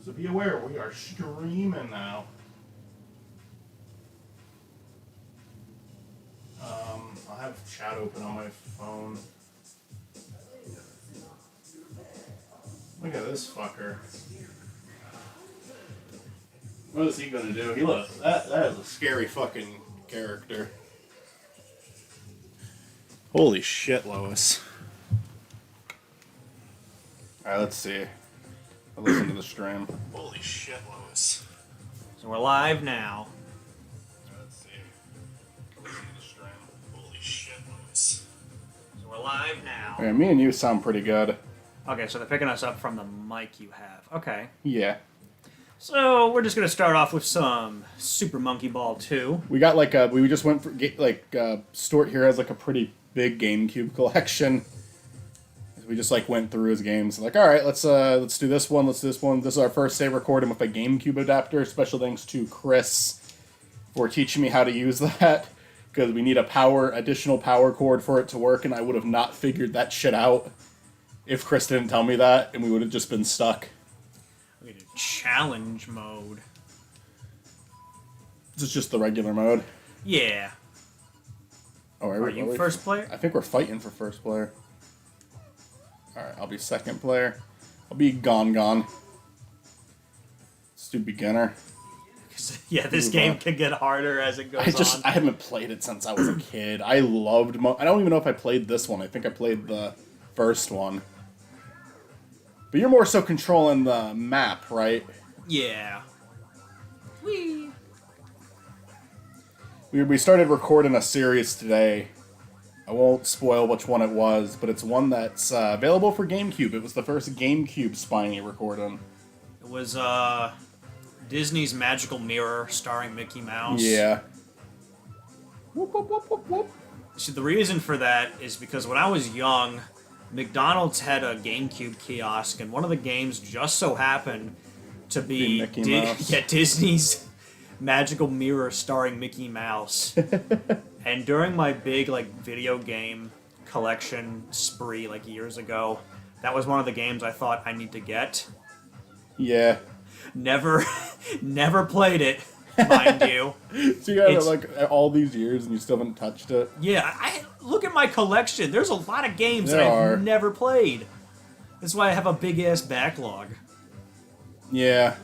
So be aware, we are streaming now. I'll have chat open on my phone. Look at this fucker. What is he gonna do? That is a scary fucking character. Holy shit, Lois. Alright, let's see. I'll listen to the stream. Holy shit, Lois. So we're live now. Let's see. Listen to the stream. Holy shit, Lois. So we're live now. Okay, me and you sound pretty good. Okay, so they're picking us up from the mic you have. Okay. Yeah. So we're just gonna start off with some Super Monkey Ball 2. We got like we just went for Stuart here has like a pretty big GameCube collection. We just like went through his games. Like, all right, let's do this one. Let's do this one. This is our first save recording with a GameCube adapter. Special thanks to Chris for teaching me how to use that because we need additional power cord for it to work, and I would have not figured that shit out if Chris didn't tell me that, and we would have just been stuck. We do challenge mode. This is just the regular mode. Yeah. Oh, are you first player? I think we're fighting for first player. Alright, I'll be second player. I'll be Gone. Let's do beginner. Yeah, this game can get harder as it goes on. I haven't played it since I was a kid. I loved... I don't even know if I played this one. I think I played the first one. But you're more so controlling the map, right? Yeah. Whee! We started recording a series today. I won't spoil which one it was, but it's one that's available for GameCube. It was the first GameCube Spiny recording. It was Disney's Magical Mirror starring Mickey Mouse. Yeah. Whoop, whoop, whoop, whoop, whoop. See, the reason for that is because when I was young, McDonald's had a GameCube kiosk, and one of the games just so happened to be Mickey Mouse. Disney's Magical Mirror starring Mickey Mouse. And during my big video game collection spree years ago, that was one of the games I thought I need to get. Yeah. Never played it, mind you. So you got it all these years and you still haven't touched it? Yeah, I look at my collection. There's a lot of games that I've never played. That's why I have a big ass backlog. Yeah.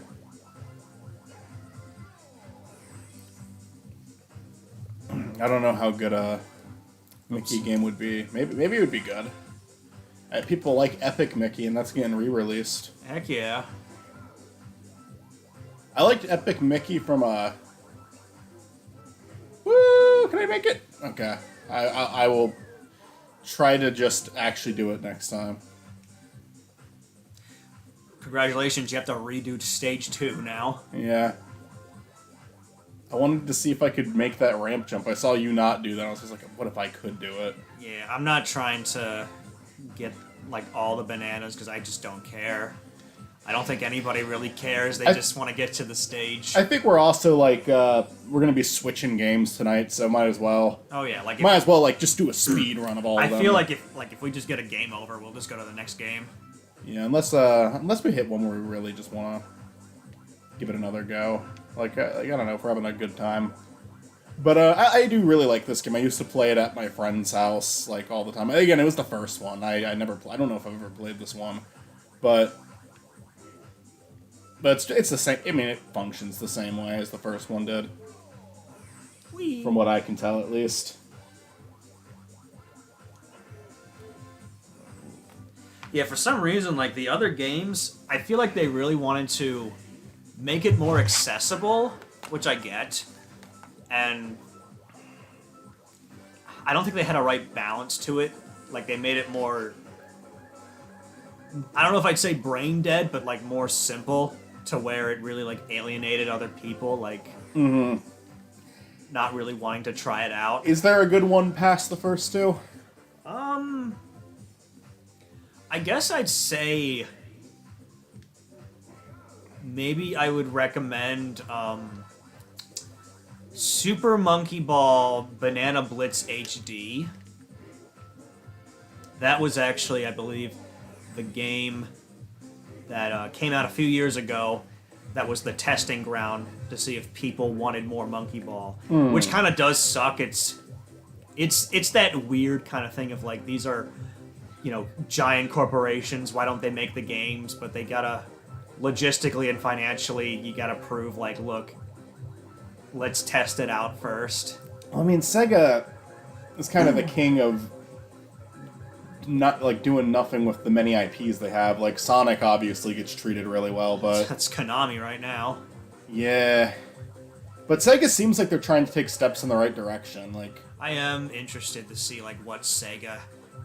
I don't know how good a Mickey game would be. Maybe it would be good. People like Epic Mickey, and that's getting re-released. Heck yeah. I liked Epic Mickey from a... Woo! Can I make it? Okay. I will try to just actually do it next time. Congratulations, you have to redo stage 2 now. Yeah. I wanted to see if I could make that ramp jump. I saw you not do that. I was just like, what if I could do it? Yeah, I'm not trying to get, all the bananas, because I just don't care. I don't think anybody really cares. They just want to get to the stage. I think we're also, we're going to be switching games tonight, so might as well. Oh, yeah. Might as well, just do a speed run of all of them. I feel like if we just get a game over, we'll just go to the next game. Yeah, unless we hit one where we really just want to give it another go. I don't know if we're having a good time. But I do really like this game. I used to play it at my friend's house, all the time. Again, it was the first one. I don't know if I've ever played this one. But it's the same. I mean, it functions the same way as the first one did. Whee. From what I can tell, at least. Yeah, for some reason, the other games, I feel like they really wanted to make it more accessible, which I get, and I don't think they had a right balance to it. They made it more, I don't know if I'd say brain dead, but more simple to where it really alienated other people, not really wanting to try it out. Is there a good one past the first two? I guess I'd say maybe I would recommend Super Monkey Ball Banana Blitz HD. That was actually, I believe, the game that came out a few years ago, that was the testing ground to see if people wanted more Monkey Ball, which kind of does suck. It's that weird kind of thing of like, these are, giant corporations. Why don't they make the games? But they gotta, logistically and financially, you gotta prove like, look, let's test it out first. I mean, Sega is kind of the king of not like doing nothing with the many IPs they have. Like Sonic obviously gets treated really well, but That's Konami right now. yeah. But Sega seems like they're trying to take steps in the right direction. Like, I am interested to see like what Sega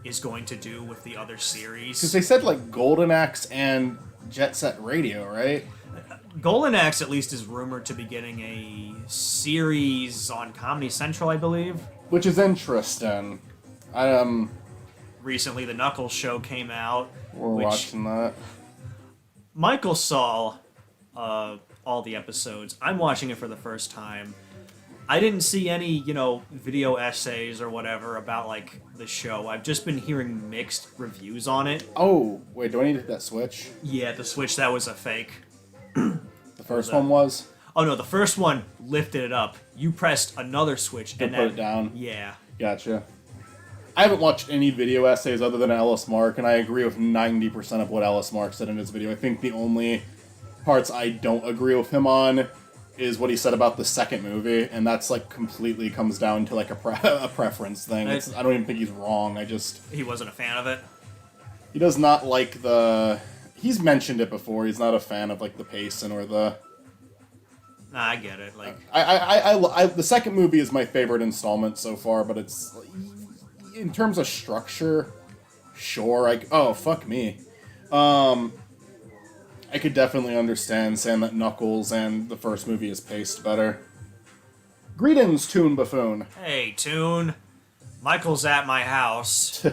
is going to do with the other series. because they said like Golden Axe and Jet Set Radio, right? Golden Axe at least is rumored to be getting a series on Comedy Central, I believe. Which is interesting. Recently, the Knuckles show came out. We're which watching that. Michael saw all the episodes. I'm watching it for the first time. I didn't see any, video essays or whatever about, like, the show. I've just been hearing mixed reviews on it. Oh, wait, do I need to hit that switch? Yeah, the Switch, that was a fake. The first one was? Oh, no, the first one lifted it up. You pressed another switch To and put it down? Yeah. Gotcha. I haven't watched any video essays other than Ellis Mark, and I agree with 90% of what Ellis Mark said in his video. I think the only parts I don't agree with him on is what he said about the second movie, and that's like completely comes down to like a preference thing. I don't even think he's wrong. He wasn't a fan of it? He does not like the... He's mentioned it before. He's not a fan of like the pacing or the... Nah, I get it. Like, the second movie is my favorite installment so far, but it's... In terms of structure, sure. Oh, fuck me. I could definitely understand saying that Knuckles and the first movie is paced better. Greetings, Toon Buffoon. Hey, Toon. Michael's at my house.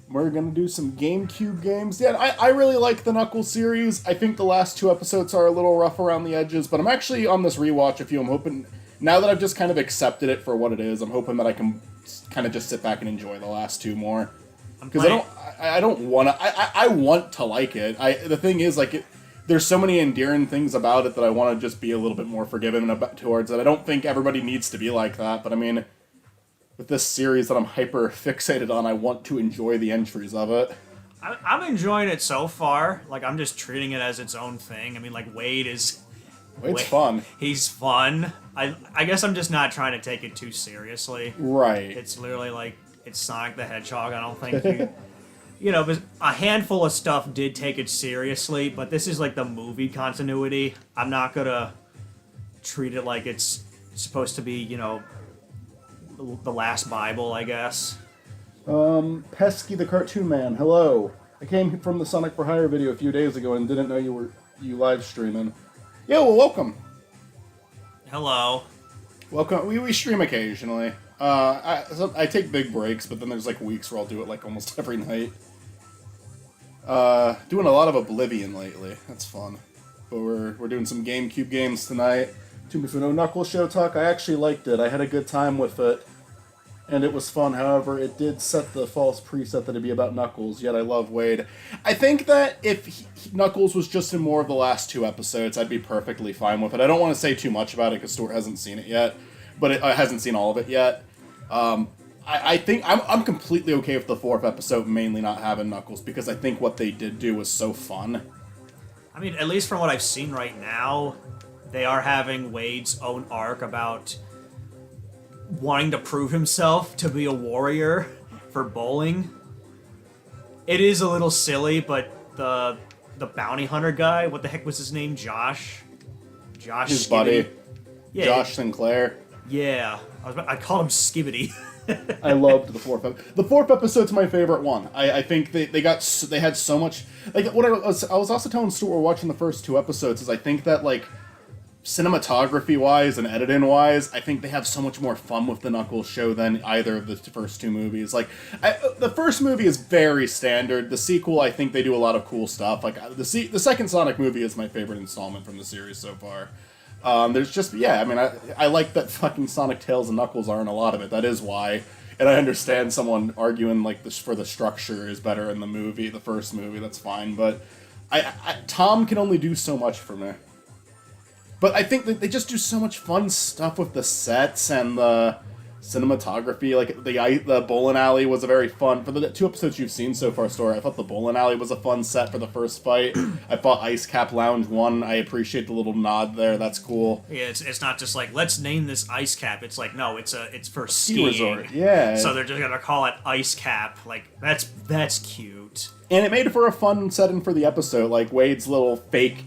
We're gonna do some GameCube games. Yeah, I really like the Knuckles series. I think the last 2 episodes are a little rough around the edges, but I'm actually on this rewatch a few. I'm hoping, now that I've just kind of accepted it for what it is, I'm hoping that I can kind of just sit back and enjoy the last 2 more. Because I don't want to... I want to like it. The thing is, like, there's so many endearing things about it that I want to just be a little bit more forgiving towards it. I don't think everybody needs to be like that, but I mean, with this series that I'm hyper fixated on, I want to enjoy the entries of it. I'm enjoying it so far. Like, I'm just treating it as its own thing. I mean, like, Wade's fun. He's fun. I guess I'm just not trying to take it too seriously. Right. It's literally like, it's Sonic the Hedgehog. I don't think but a handful of stuff did take it seriously, but this is like the movie continuity. I'm not gonna treat it like it's supposed to be, the last Bible, I guess. Pesky the Cartoon Man, hello. I came from the Sonic for Hire video a few days ago and didn't know you live streaming. Yeah, well, welcome. Hello. Welcome. We stream occasionally. I take big breaks, but then there's like weeks where I'll do it like almost every night. Doing a lot of Oblivion lately. That's fun. But we're doing some GameCube games tonight. Toon Buffoon Knuckles Show Talk. I actually liked it. I had a good time with it. And it was fun. However, it did set the false preset that it'd be about Knuckles, yet I love Wade. I think that if Knuckles was just in more of the last 2 episodes, I'd be perfectly fine with it. I don't want to say too much about it because Stuart hasn't seen it yet. But it hasn't seen all of it yet. I think I'm completely okay with the 4th episode mainly not having Knuckles because I think what they did do was so fun. I mean, at least from what I've seen right now, they are having Wade's own arc about wanting to prove himself to be a warrior for bowling. It is a little silly, but the bounty hunter guy, what the heck was his name? Josh? His buddy. Yeah. Josh Sinclair. Yeah. I called him Skibbity. I loved the 4th episode. The 4th episode's my favorite one. I think they had so much... Like, what I was also telling Stuart watching the first 2 episodes is I think that, like, cinematography-wise and editing-wise, I think they have so much more fun with the Knuckles show than either of the first 2 movies. Like, the first movie is very standard. The sequel, I think they do a lot of cool stuff. Like, the second Sonic movie is my favorite installment from the series so far. There's just, I mean, I like that fucking Sonic, Tails, and Knuckles are in a lot of it. That is why. And I understand someone arguing, like, this for the structure is better in the first movie, that's fine. But Tom can only do so much for me. But I think that they just do so much fun stuff with the sets and the cinematography. Like, the bowling alley was a very fun... For the 2 episodes you've seen so far, Story, I thought the bowling alley was a fun set for the first fight. I thought Ice Cap Lounge 1, I appreciate the little nod there. That's cool. Yeah, it's not just like, let's name this Ice Cap. It's like, no, it's for Ski skiing. resort, yeah. So they're just gonna call it Ice Cap. Like, that's cute. And it made for a fun setting for the episode, like Wade's little fake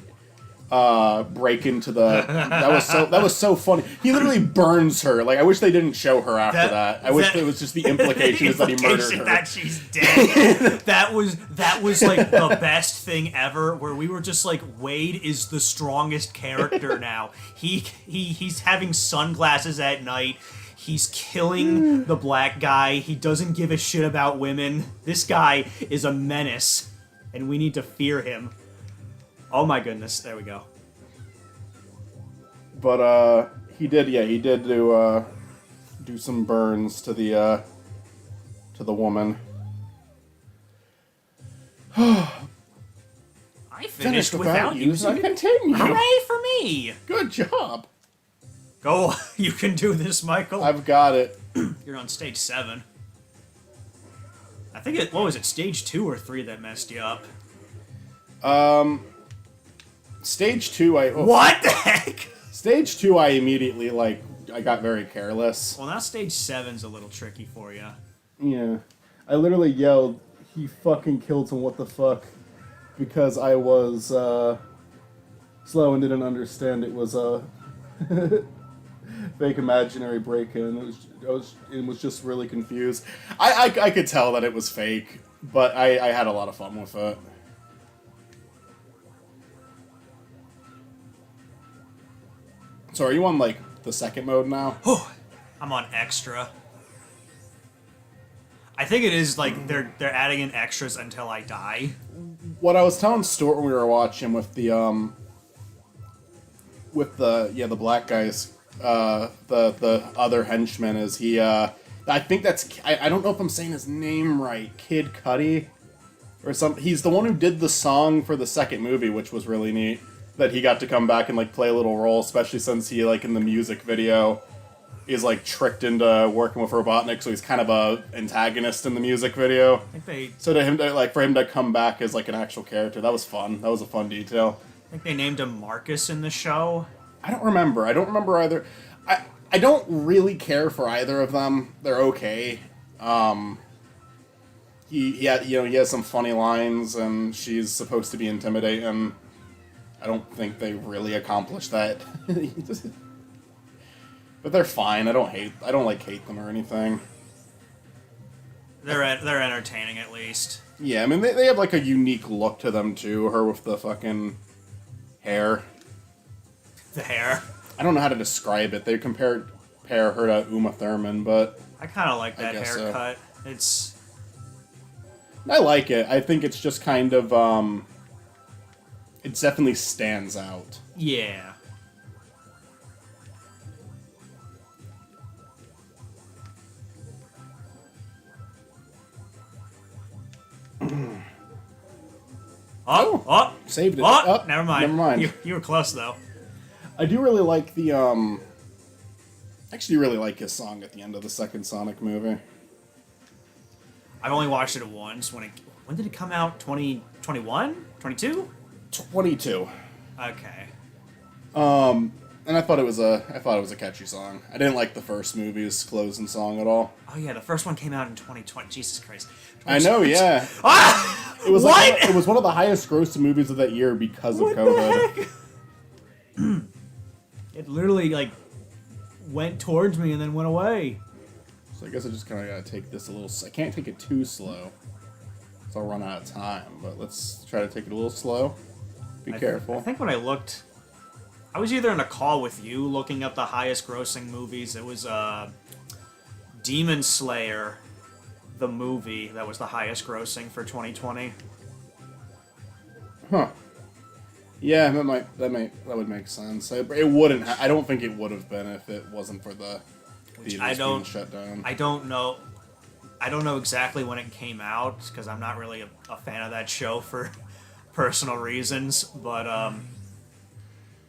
break into the that was so funny. He literally burns her. Like, I wish they didn't show her after that. I wish it was just the implication is that he murdered her. That she's dead. that was like the best thing ever, where we were just like, Wade is the strongest character now. He's having sunglasses at night. He's killing the black guy. He doesn't give a shit about women. This guy is a menace, and we need to fear him. Oh my goodness, there we go. But he did do some burns to the woman. I finished without using it. Continue. Hooray for me! Good job. Go, you can do this, Michael. I've got it. You're on stage 7. I think what was it, stage 2 or 3 that messed you up? Stage 2, What the heck? Stage 2, I immediately, I got very careless. Well, now stage 7's a little tricky for you. Yeah. I literally yelled, he fucking killed him, what the fuck? Because I was, slow and didn't understand it was a fake imaginary break-in. It was just really confused. I could tell that it was fake, but I had a lot of fun with it. So are you on, the second mode now? I'm on extra. I think it is, they're adding in extras until I die. What I was telling Stuart when we were watching with the black guys, the other henchman is I think that's, I don't know if I'm saying his name right, Kid Cudi, or something. He's the one who did the song for the second movie, which was really neat. That he got to come back and play a little role, especially since he in the music video is tricked into working with Robotnik, so he's kind of a antagonist in the music video. I think so for him to come back as an actual character, that was fun. That was a fun detail. I think they named him Marcus in the show. I don't remember either. I don't really care for either of them. They're okay. He has some funny lines, and she's supposed to be intimidating. I don't think they really accomplished that. But they're fine. I don't hate them or anything. They're entertaining at least. Yeah, I mean they have a unique look to them too. Her with the fucking hair. The hair. I don't know how to describe it. They compare her to Uma Thurman, but I kind of like that haircut. So. I like it. I think it's just kind of it definitely stands out. Yeah. Saved it. Never mind. You were close though. I do really like the actually really like his song at the end of the second Sonic movie. I've only watched it once. When did it come out? 2021? 22? 22. Okay. And I thought it was a catchy song. I didn't like the first movie's closing song at all. Oh yeah, the first one came out in 2020. Jesus Christ. I know, yeah. It was it was one of the highest grossing movies of that year because of COVID. The heck? It literally went towards me and then went away. So I guess I just kind of gotta take this a little. I can't take it too slow, so I'll run out of time. But let's try to take it a little slow. Be careful. I think when I looked, I was either in a call with you looking up the highest grossing movies. It was Demon Slayer, the movie that was the highest grossing for 2020. Huh. Yeah, that would make sense. It wouldn't. I don't think it would have been if it wasn't for the theaters being shut down. I don't know. I don't know exactly when it came out because I'm not really a fan of that show for personal reasons, but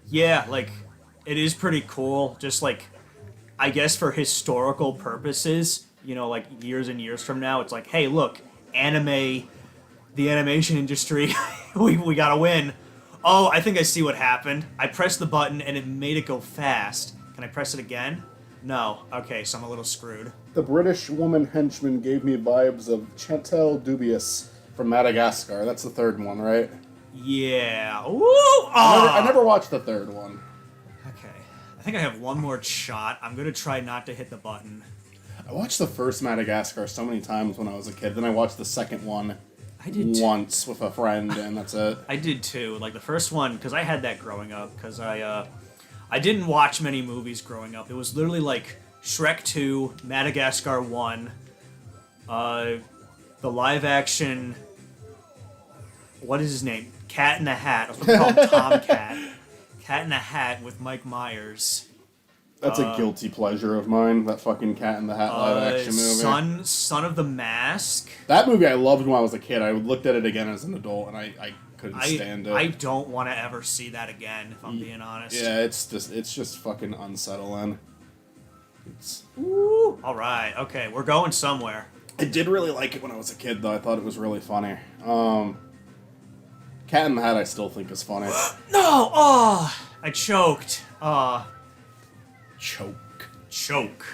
yeah, like it is pretty cool. Just like I guess for historical purposes, you know, like years and years from now, it's like, hey, look, anime, the animation industry, we gotta win. Oh, I think I see what happened. I pressed the button and it made it go fast. Can I press it again? No. Okay, so I'm a little screwed. The British woman henchman gave me vibes of Chantal Dubious from Madagascar. That's the third one, right? Yeah. Ooh! Ah! I never watched the third one. Okay. I think I have one more shot. I'm gonna try not to hit the button. I watched the first Madagascar so many times when I was a kid. Then I watched the second one I did once with a friend, and that's it. I did too. Like the first one, because I had that growing up. Because I didn't watch many movies growing up. It was literally like Shrek 2, Madagascar 1, the live action. What is his name? Cat in the Hat. I was going to call him Tomcat. Cat in the Hat with Mike Myers. That's a guilty pleasure of mine, that fucking Cat in the Hat live-action movie. Son of the Mask. That movie I loved when I was a kid. I looked at it again as an adult, and I couldn't stand it. I don't want to ever see that again, if I'm being honest. Yeah, it's just fucking unsettling. Ooh. All right, okay, we're going somewhere. I did really like it when I was a kid, though. I thought it was really funny. Cat in the Hat I still think is funny. No! Oh! I choked. Choke.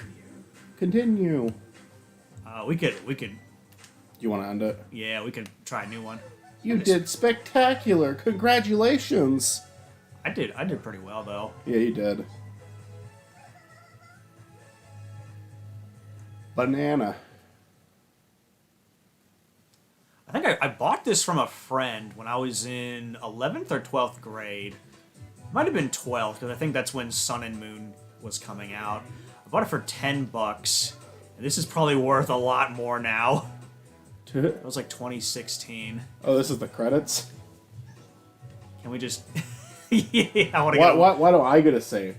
Continue. We could. You want to end it? Yeah, we could try a new one. You did spectacular. Congratulations. I did pretty well though. Yeah, you did. Banana. I think I bought this from a friend when I was in 11th or 12th grade. Might have been 12th, because I think that's when Sun and Moon was coming out. I bought it for $10, and this is probably worth a lot more now. It was like 2016. Oh, this is the credits? Can we just... yeah, I want to Why do I get to say?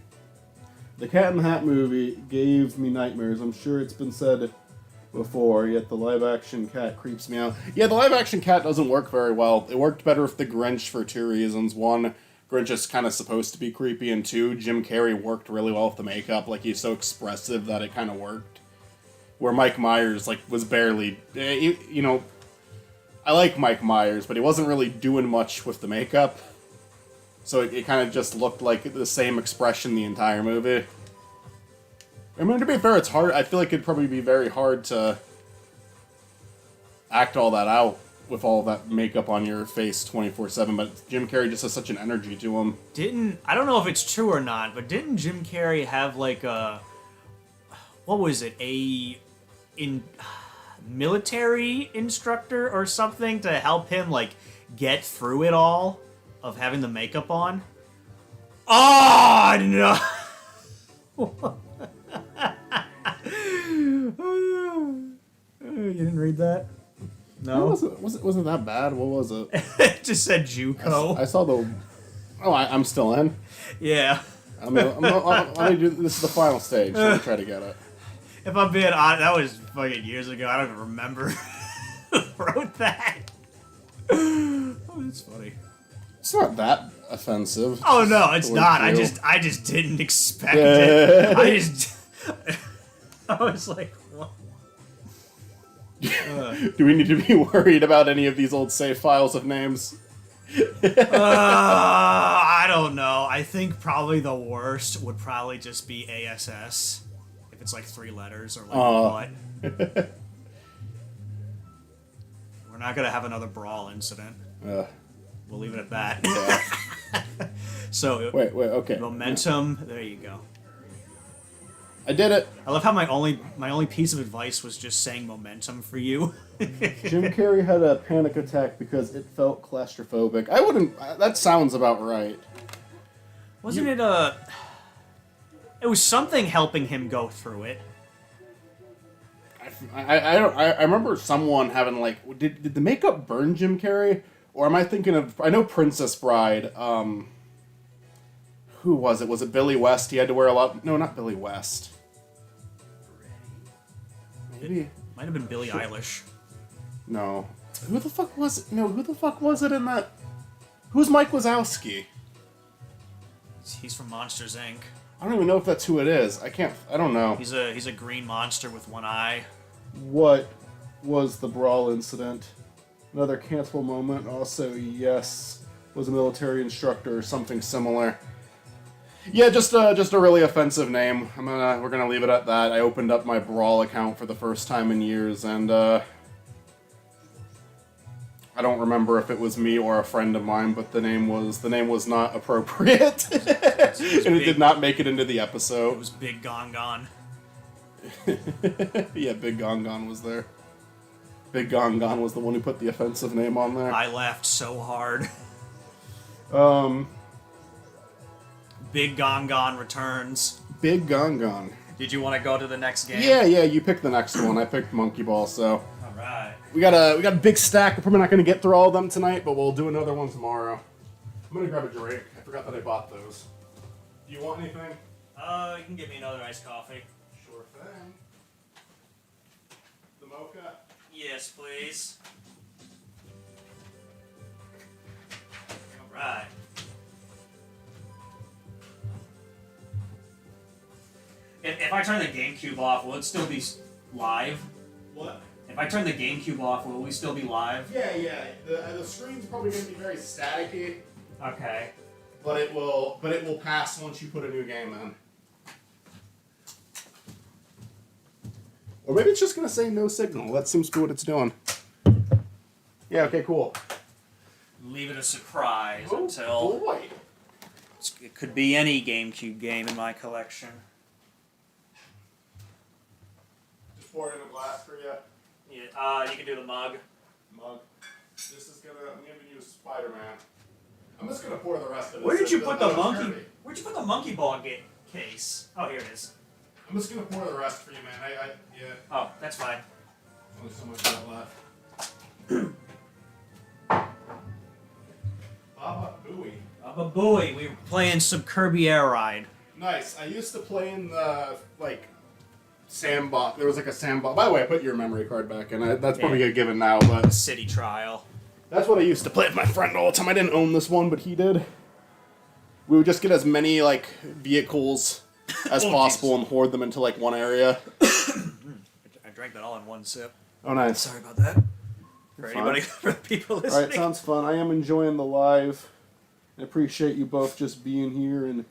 The Cat in the Hat movie gave me nightmares. I'm sure it's been said before, yet the live-action cat creeps me out. Yeah, the live-action cat doesn't work very well. It worked better with the Grinch for two reasons. One, Grinch is kind of supposed to be creepy, and two, Jim Carrey worked really well with the makeup. Like, he's so expressive that it kind of worked. Where Mike Myers, like, was barely... you know, I like Mike Myers, but he wasn't really doing much with the makeup. So it kind of just looked like the same expression the entire movie. I mean, to be fair, it's hard. I feel like it'd probably be very hard to act all that out with all that makeup on your face 24/7, but Jim Carrey just has such an energy to him. I don't know if it's true or not, but didn't Jim Carrey have like a... What was it? Military instructor or something to help him, like, get through it all of having the makeup on? Oh, no! You didn't read that? No? Wasn't that bad? What was it? It just said JUCO. I saw the... Oh, I'm still in? Yeah. This is the final stage, so I'm try to get it. If I'm being honest, that was fucking years ago. I don't even remember who wrote that. Oh, that's funny. It's not that offensive. Oh no, it's not. I just didn't expect it. I was like, what? Do we need to be worried about any of these old save files of names? I don't know. I think probably the worst would probably just be ASS. If it's like 3 letters or like what. We're not going to have another brawl incident. We'll leave it at that. Yeah. So, wait, okay. Momentum, there you go. I did it. I love how my only piece of advice was just saying momentum for you. Jim Carrey had a panic attack because it felt claustrophobic. I wouldn't... That sounds about right. Wasn't it a... It was something helping him go through it. I remember someone having, like... Did the makeup burn Jim Carrey? Or am I thinking of... I know Princess Bride. Who was it? Was it Billy West? He had to wear a lot... No, not Billy West. Maybe... It might have been Billie Eilish. No. Who the fuck was it? No, who the fuck was it in that... Who's Mike Wazowski? He's from Monsters Inc. I don't even know if that's who it is. I don't know. He's a green monster with one eye. What was the brawl incident? Another cancelable moment. Also, yes, was a military instructor or something similar. Yeah, just a really offensive name. We're gonna leave it at that. I opened up my Brawl account for the first time in years, and I don't remember if it was me or a friend of mine, but the name was not appropriate, and it did not make it into the episode. It was Big Gong Gone. Yeah, Big Gong Gone was there. Big Gong Gone was the one who put the offensive name on there. I laughed so hard. Big Gong Gone returns. Big Gong Gone. Did you want to go to the next game? Yeah, you picked the next one. I picked Monkey Ball, so. Alright. We got a big stack. We're probably not going to get through all of them tonight, but we'll do another one tomorrow. I'm going to grab a drink. I forgot that I bought those. Do you want anything? You can give me another iced coffee. Sure thing. The mocha? Yes, please. Alright. If I turn the GameCube off, will it still be live? What? If I turn the GameCube off, will we still be live? Yeah. The screen's probably going to be very staticky. Okay. But it will pass once you put a new game in. Or maybe it's just going to say no signal. That seems to be what it's doing. Yeah, okay, cool. Leave it a surprise Oh, until... boy. It could be any GameCube game in my collection. Just pour it in a glass for you. Yeah, you can do the mug. Mug. I'm giving you Spider-Man. I'm just gonna pour the rest of it. Where did you put the monkey? Where'd you put the monkey ball case? Oh, here it is. I'm just gonna pour the rest for you, man. Yeah. Oh, that's fine. Only so much of that left. Baba Booey. Baba Booey. We were playing some Kirby Air Ride. Nice. I used to play in the sandbox. There was a sandbox. By the way, I put your memory card back in. That's probably a given now, but City Trial. that's what I used to play with my friend all the time. I didn't own this one, but he did. We would just get as many vehicles as possible and hoard them into one area. I drank that all in one sip. Oh, nice. Sorry about that. For anybody, for the people listening. All right, sounds fun. I am enjoying the live. I appreciate you both just being here and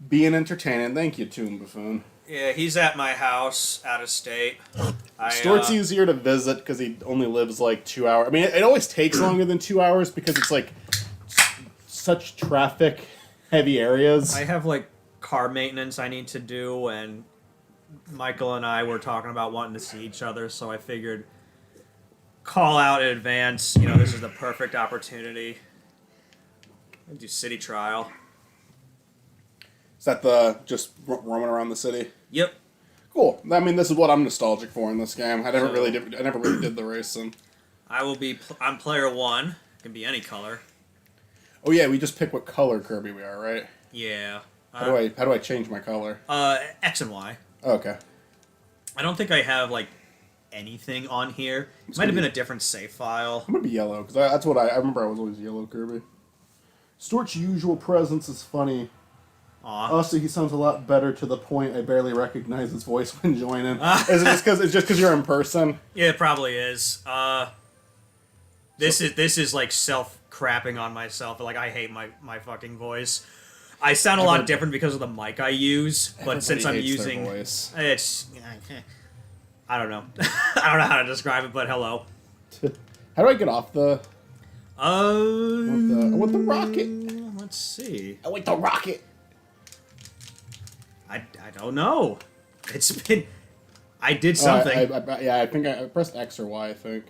being entertaining. Thank you, Toon Buffoon. Yeah, he's at my house, out of state. Stuart's easier to visit because he only lives 2 hours. I mean, it always takes longer than 2 hours because it's such traffic-heavy areas. I have car maintenance I need to do, and Michael and I were talking about wanting to see each other, so I figured call out in advance. This is the perfect opportunity. I'll do City Trial. Is that just roaming around the city? Yep. Cool. I mean, this is what I'm nostalgic for in this game. I never really did the racing. I'm player 1. It can be any color. Oh yeah, we just pick what color Kirby we are, right? Yeah. How do I change my color? X and Y. Oh, okay. I don't think I have anything on here. It might have been a different save file. I'm gonna be yellow because that's what I remember. I was always yellow Kirby. Stuart's usual presence is funny. Aw. Also, he sounds a lot better to the point I barely recognize his voice when joining. Is it just because you're in person? Yeah, it probably is. This is self crapping on myself. I hate my fucking voice. I sound a lot different because of the mic I use, but since I'm using voice. it's I don't know. I don't know how to describe it, but hello. How do I get off the? I want the rocket. Let's see. I want the rocket. I don't know. It's been. I did something. I think I pressed X or Y. I think.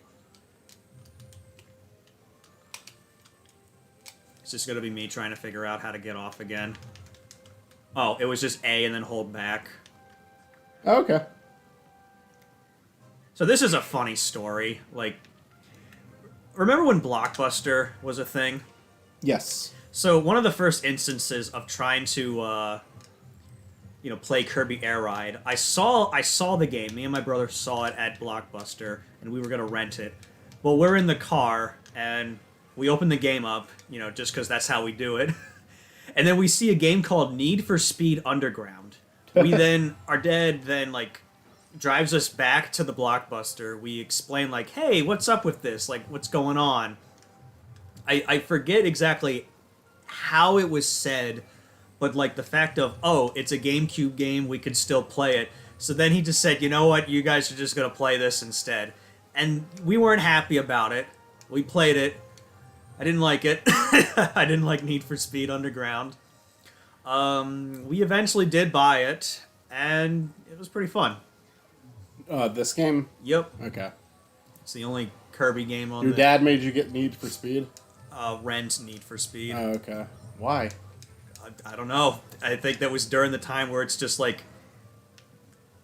It's just gonna be me trying to figure out how to get off again. Oh, it was just A and then hold back. Oh, okay. So this is a funny story. Remember when Blockbuster was a thing? Yes. So one of the first instances of trying to, play Kirby Air Ride, I saw the game. Me and my brother saw it at Blockbuster, and we were gonna rent it. Well, we're in the car, and We open the game up, just because that's how we do it. And then we see a game called Need for Speed Underground. Our dad then, like, drives us back to the Blockbuster. We explain, like, hey, what's up with this? Like, what's going on? I forget exactly how it was said, but, like, the fact of, oh, it's a GameCube game, we could still play it. So then he just said, you know what, you guys are just going to play this instead. And we weren't happy about it. We played it. I didn't like it. I didn't like Need for Speed Underground. We eventually did buy it, and it was pretty fun. This game? Yep. Okay. It's the only Kirby game on Your dad made you get Need for Speed? Rent Need for Speed. Oh, okay. Why? I don't know. I think that was during the time where it's just like,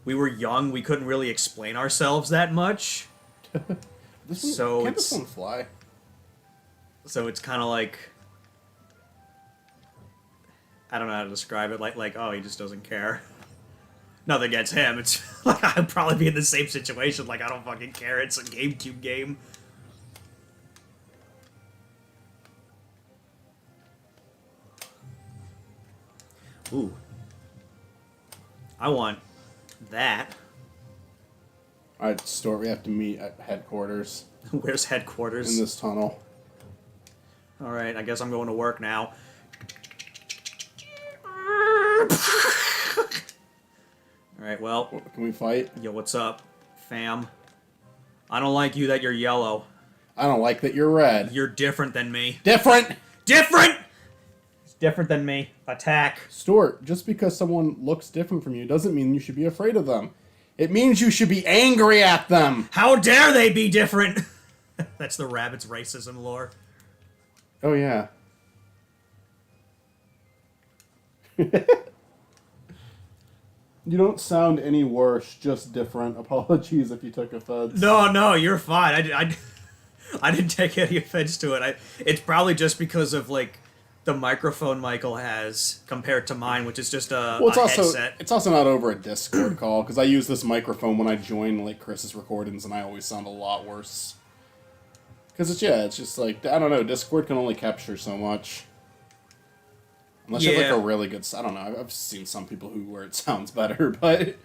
we were young, we couldn't really explain ourselves that much. Can't this one fly? So it's kind of like, I don't know how to describe it. Like, oh, he just doesn't care. Nothing against him. It's like I'd probably be in the same situation. Like, I don't fucking care. It's a GameCube game. Ooh. I want that. Alright, Stuart, we have to meet at headquarters. Where's headquarters? In this tunnel. Alright, I guess I'm going to work now. Alright, well. Can we fight? Yo, what's up, fam? I don't like you that you're yellow. I don't like that you're red. You're different than me. Different! Different! It's different than me. Attack. Stuart, just because someone looks different from you doesn't mean you should be afraid of them. It means you should be angry at them. How dare they be different? That's the rabbit's racism lore. Oh, yeah. You don't sound any worse, just different. Apologies if you took offense. No, you're fine. I didn't take any offense to it. It's probably just because of, like, the microphone Michael has compared to mine, which is just a headset. It's also not over a Discord call, because I use this microphone when I join, like, Chris's recordings, and I always sound a lot worse. Because it's just like, I don't know, Discord can only capture so much. Unless you have, like, a really good... I don't know, I've seen some people where it sounds better, but...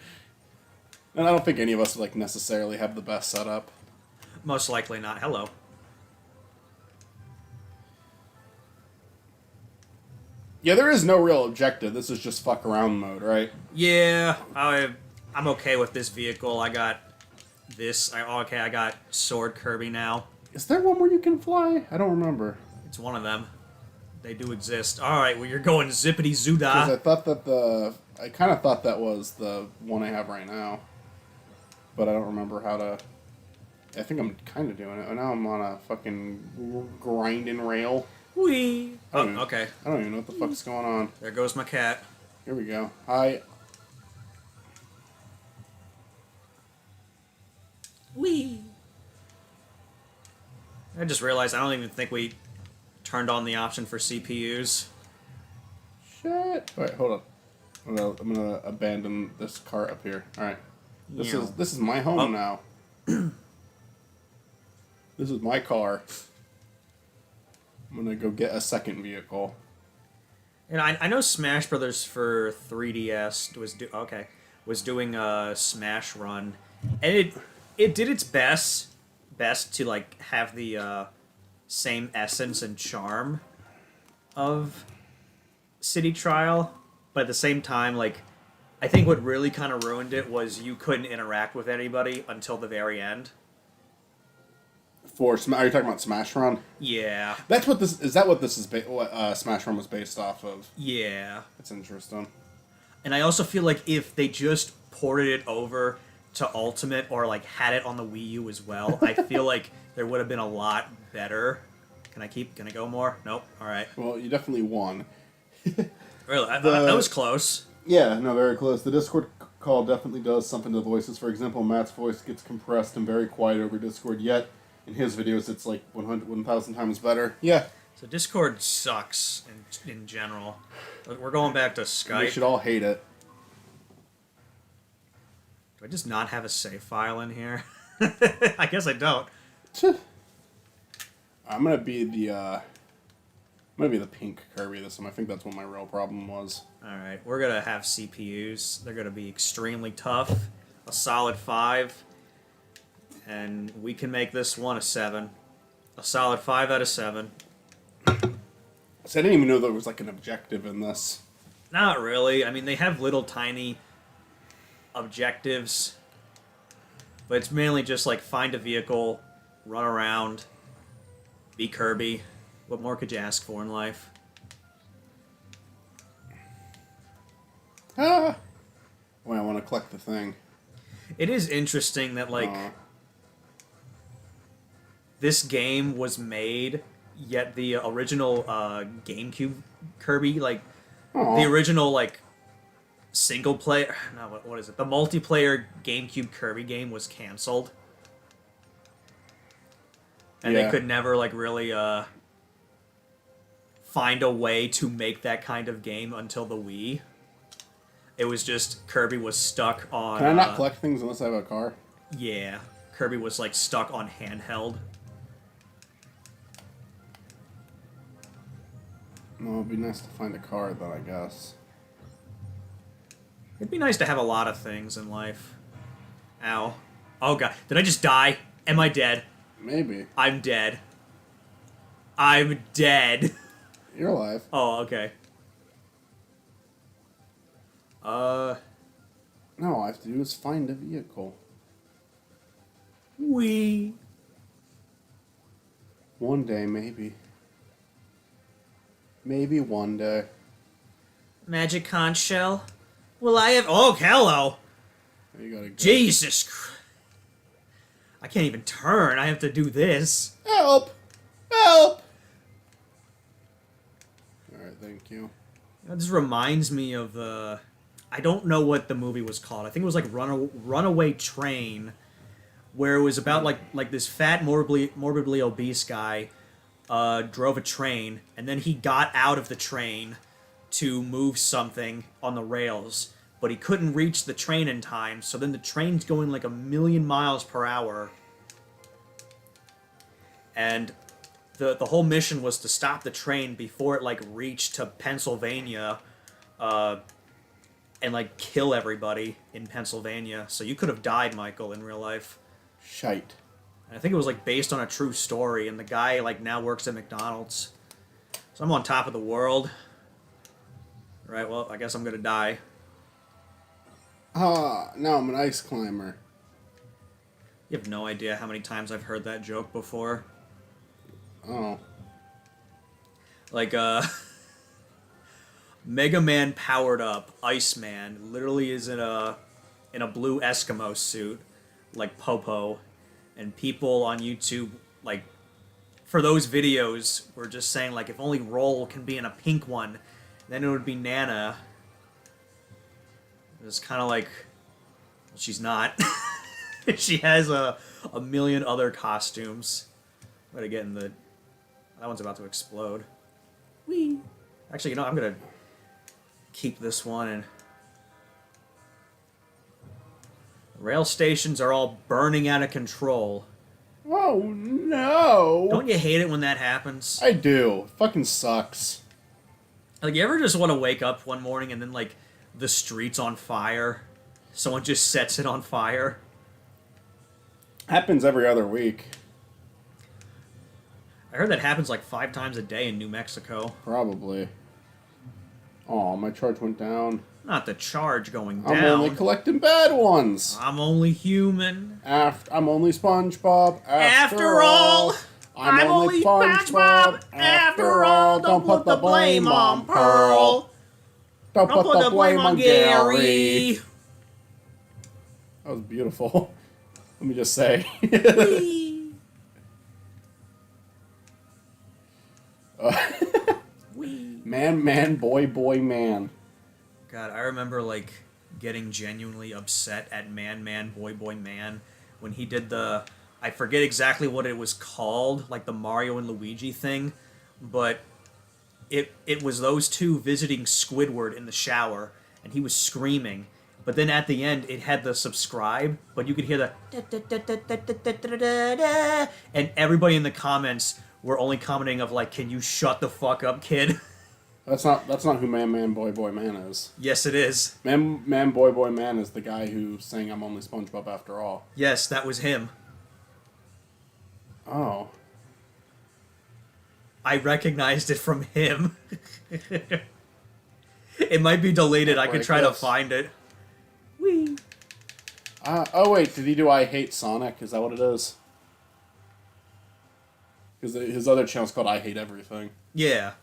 And I don't think any of us, like, necessarily have the best setup. Most likely not. Hello. Yeah, there is no real objective. This is just fuck around mode, right? Yeah, I'm okay with this vehicle. I got this. I got Sword Kirby now. Is there one where you can fly? I don't remember. It's one of them. They do exist. Alright, well, you're going zippity-zoodah. Because I thought that I kind of thought that was the one I have right now. But I don't remember how to... I think I'm kind of doing it. Now I'm on a fucking grinding rail. Whee! Oh, okay. I don't even know what the fuck's going on. There goes my cat. Here we go. Hi. Whee! I just realized I don't even think we turned on the option for CPUs. Shit. Wait, hold up. I'm gonna abandon this cart up here. Alright. This is my home now. This is my car. I'm gonna go get a second vehicle. And I know Smash Brothers for 3DS was doing a Smash Run, and it did its best to, like, have the same essence and charm of City Trial, but at the same time, like, I think what really kind of ruined it was you couldn't interact with anybody until the very end. Are you talking about Smash Run? Yeah. That's what this is. That what this is? What Smash Run was based off of? Yeah. That's interesting. And I also feel like if they just ported it over to Ultimate or, like, had it on the Wii U as well, I feel like there would have been a lot better. Can I go more? Nope. All right. Well, you definitely won. Really? That was close. Yeah, no, very close. The Discord call definitely does something to the voices. For example, Matt's voice gets compressed and very quiet over Discord, yet in his videos it's like 1,000 times better. Yeah. So Discord sucks in general. We're going back to Skype. We should all hate it. Do I just not have a save file in here? I guess I don't. I'm gonna be the pink Kirby this time. I think that's what my real problem was. Alright, we're gonna have CPUs. They're gonna be extremely tough. A solid 5. And we can make this one a 7. A solid 5 out of 7. So I didn't even know there was like an objective in this. Not really. I mean, they have little tiny objectives. But it's mainly just like find a vehicle, run around, be Kirby. What more could you ask for in life? Ah! Wait, I want to collect the thing. It is interesting that, like, this game was made, yet the original GameCube Kirby, like, the original, like, single player... No, what is it? The multiplayer GameCube Kirby game was canceled. And they could never, like, really find a way to make that kind of game until the Wii. It was just Kirby was stuck on... Can I not collect things unless I have a car? Yeah. Kirby was, like, stuck on handheld. No, it'd be nice to find a car, though, I guess. It'd be nice to have a lot of things in life. Ow. Oh, God. Did I just die? Am I dead? Maybe. I'm dead. I'm dead. You're alive. Oh, okay. No, all I have to do is find a vehicle. Wee. One day, maybe. Maybe one day. Magic conch shell? Will I have... Oh, hello! You gotta go. Jesus Christ. I can't even turn. I have to do this. Help! Help! Alright, thank you. This reminds me of... I don't know what the movie was called. I think it was like Runaway Train, where it was about like this fat, morbidly obese guy drove a train, and then he got out of the train to move something on the rails, but he couldn't reach the train in time, so then the train's going like 1,000,000 miles per hour. And the whole mission was to stop the train before it like reached to Pennsylvania, and like kill everybody in Pennsylvania. So you could have died, Michael, in real life. Shite. And I think it was like based on a true story, and the guy like now works at McDonald's. So I'm on top of the world. Right, well, I guess I'm gonna die. No, I'm an ice climber. You have no idea how many times I've heard that joke before. Oh. Like, Mega Man powered up, Iceman, literally is in a blue Eskimo suit, like Popo, and people on YouTube, like, for those videos, were just saying, like, if only Roll can be in a pink one, then it would be Nana. It's kind of like, well, she's not. She has a million other costumes. I'm gonna get in the... That one's about to explode. Whee! Actually, you know, I'm gonna keep this one, and rail stations are all burning out of control. Oh no! Don't you hate it when that happens? I do. It fucking sucks. Like, you ever just want to wake up one morning and then, like, the street's on fire? Someone just sets it on fire? Happens every other week. I heard that happens like 5 times a day in New Mexico. Probably. Oh, my charge went down. Not the charge going down. I'm only collecting bad ones. I'm only human. I'm only SpongeBob. After all, I'm only SpongeBob. After all, don't put the blame on Pearl. Don't Don't put the blame on Gary. That was beautiful. Let me just say. Wee. Wee. Man, boy, man. God, I remember, like, getting genuinely upset at Man, Boy, Man when he did the... I forget exactly what it was called, like the Mario and Luigi thing, but it was those two visiting Squidward in the shower, and he was screaming. But then at the end, it had the subscribe, but you could hear the... And everybody in the comments were only commenting of like, "Can you shut the fuck up, kid?" That's not who Man Boy Boy Man is. Yes, it is. Man Boy Boy Man is the guy who sang "I'm Only SpongeBob After All." Yes, that was him. Oh. I recognized it from him. It might be deleted. I could try to find it. Whee! Oh wait, did he do I Hate Sonic? Is that what it is? Because his other channel's called I Hate Everything. Yeah.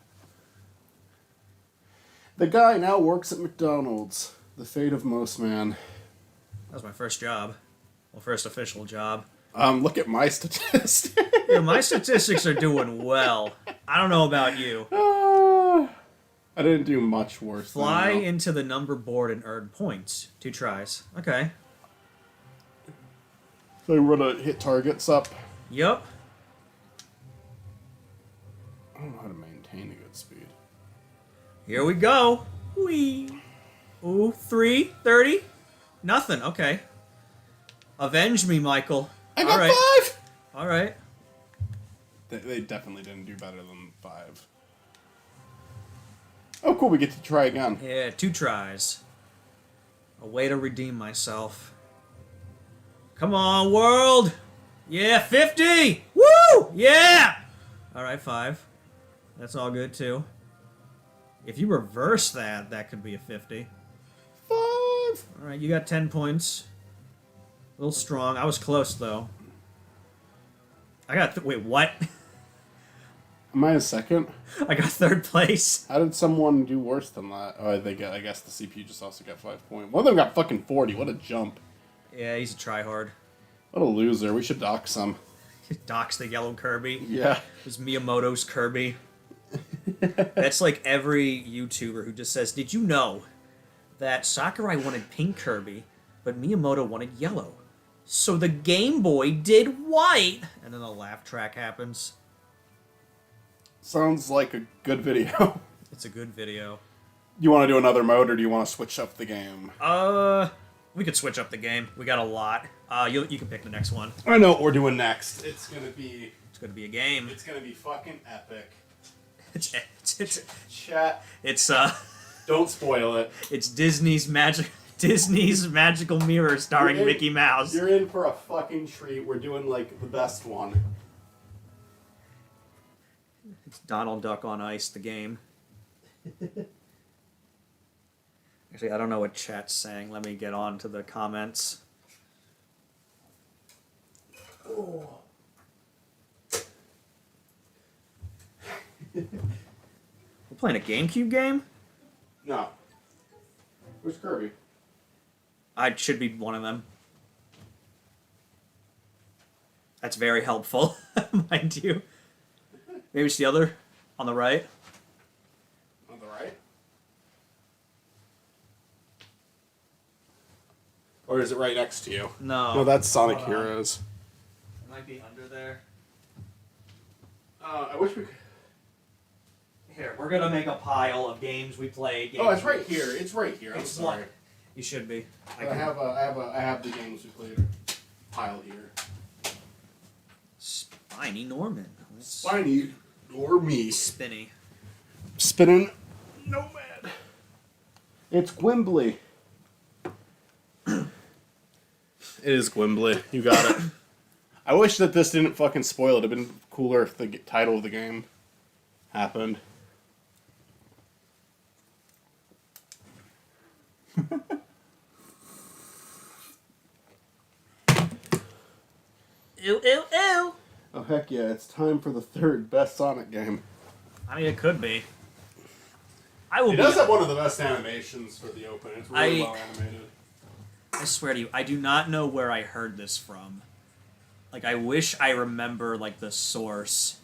The guy now works at McDonald's. The fate of most man. That was my first job. Well, first official job. Look at my statistics. Yeah, my statistics are doing well. I don't know about you. I didn't do much worse. Fly into the number board and earn points. 2 tries. Okay. So we're gonna hit targets up. Yup. I don't know how to maintain a good speed. Here we go. Whee. Ooh, 3, 30. Nothing. Okay. Avenge me, Michael. I got 5! All right. They definitely didn't do better than 5. Oh, cool. We get to try again. Yeah, 2 tries. A way to redeem myself. Come on, world. Yeah, 50. Woo! Yeah. All right, 5. That's all good, too. If you reverse that, that could be a 50. 5! All right, you got 10 points. A little strong. I was close, though. I got... wait, what? Am I in second? I got 3rd place. How did someone do worse than that? Oh, I guess the CPU just also got 5 points. One of them got fucking 40. What a jump. Yeah, he's a tryhard. What a loser. We should dox him. Docs the yellow Kirby. Yeah. It was Miyamoto's Kirby. That's like every YouTuber who just says, "Did you know that Sakurai wanted pink Kirby, but Miyamoto wanted yellow? So the Game Boy did white!" And then a laugh track happens. Sounds like a good video. It's a good video. You want to do another mode, or do you want to switch up the game? We could switch up the game. We got a lot. You can pick the next one. I know what we're doing next. It's gonna be a game. It's gonna be fucking epic. it's Chat. It's Don't spoil it. It's Disney's Magical Mirror starring Mickey Mouse. You're in for a fucking treat. We're doing like the best one. It's Donald Duck on Ice, the game. Actually, I don't know what chat's saying. Let me get on to the comments. Oh. We're playing a GameCube game? No. Where's Kirby? I should be one of them. That's very helpful, mind you. Maybe it's the other on the right. On the right? Or is it right next to you? No. No, that's Sonic Heroes. It might be under there. I wish we could... Here, we're gonna make a pile of games we played. Oh, it's right here. It's right here. I'm It's sorry. one. You should be. I have the games we played pile here. Spiny Norman. Spiny or me. Spinny. Spinning Nomad. It's Gwimbly. It is Gwimbly. You got it. I wish that this didn't fucking spoil it. It'd been cooler if the title of the game happened. Ew, ew, ew. Oh, heck yeah. It's time for the 3rd best Sonic game. I mean, it could be. I will It be. does have one of the best animations for the open. It's really well animated. I swear to you, I do not know where I heard this from. Like, I wish I remember, like, the source.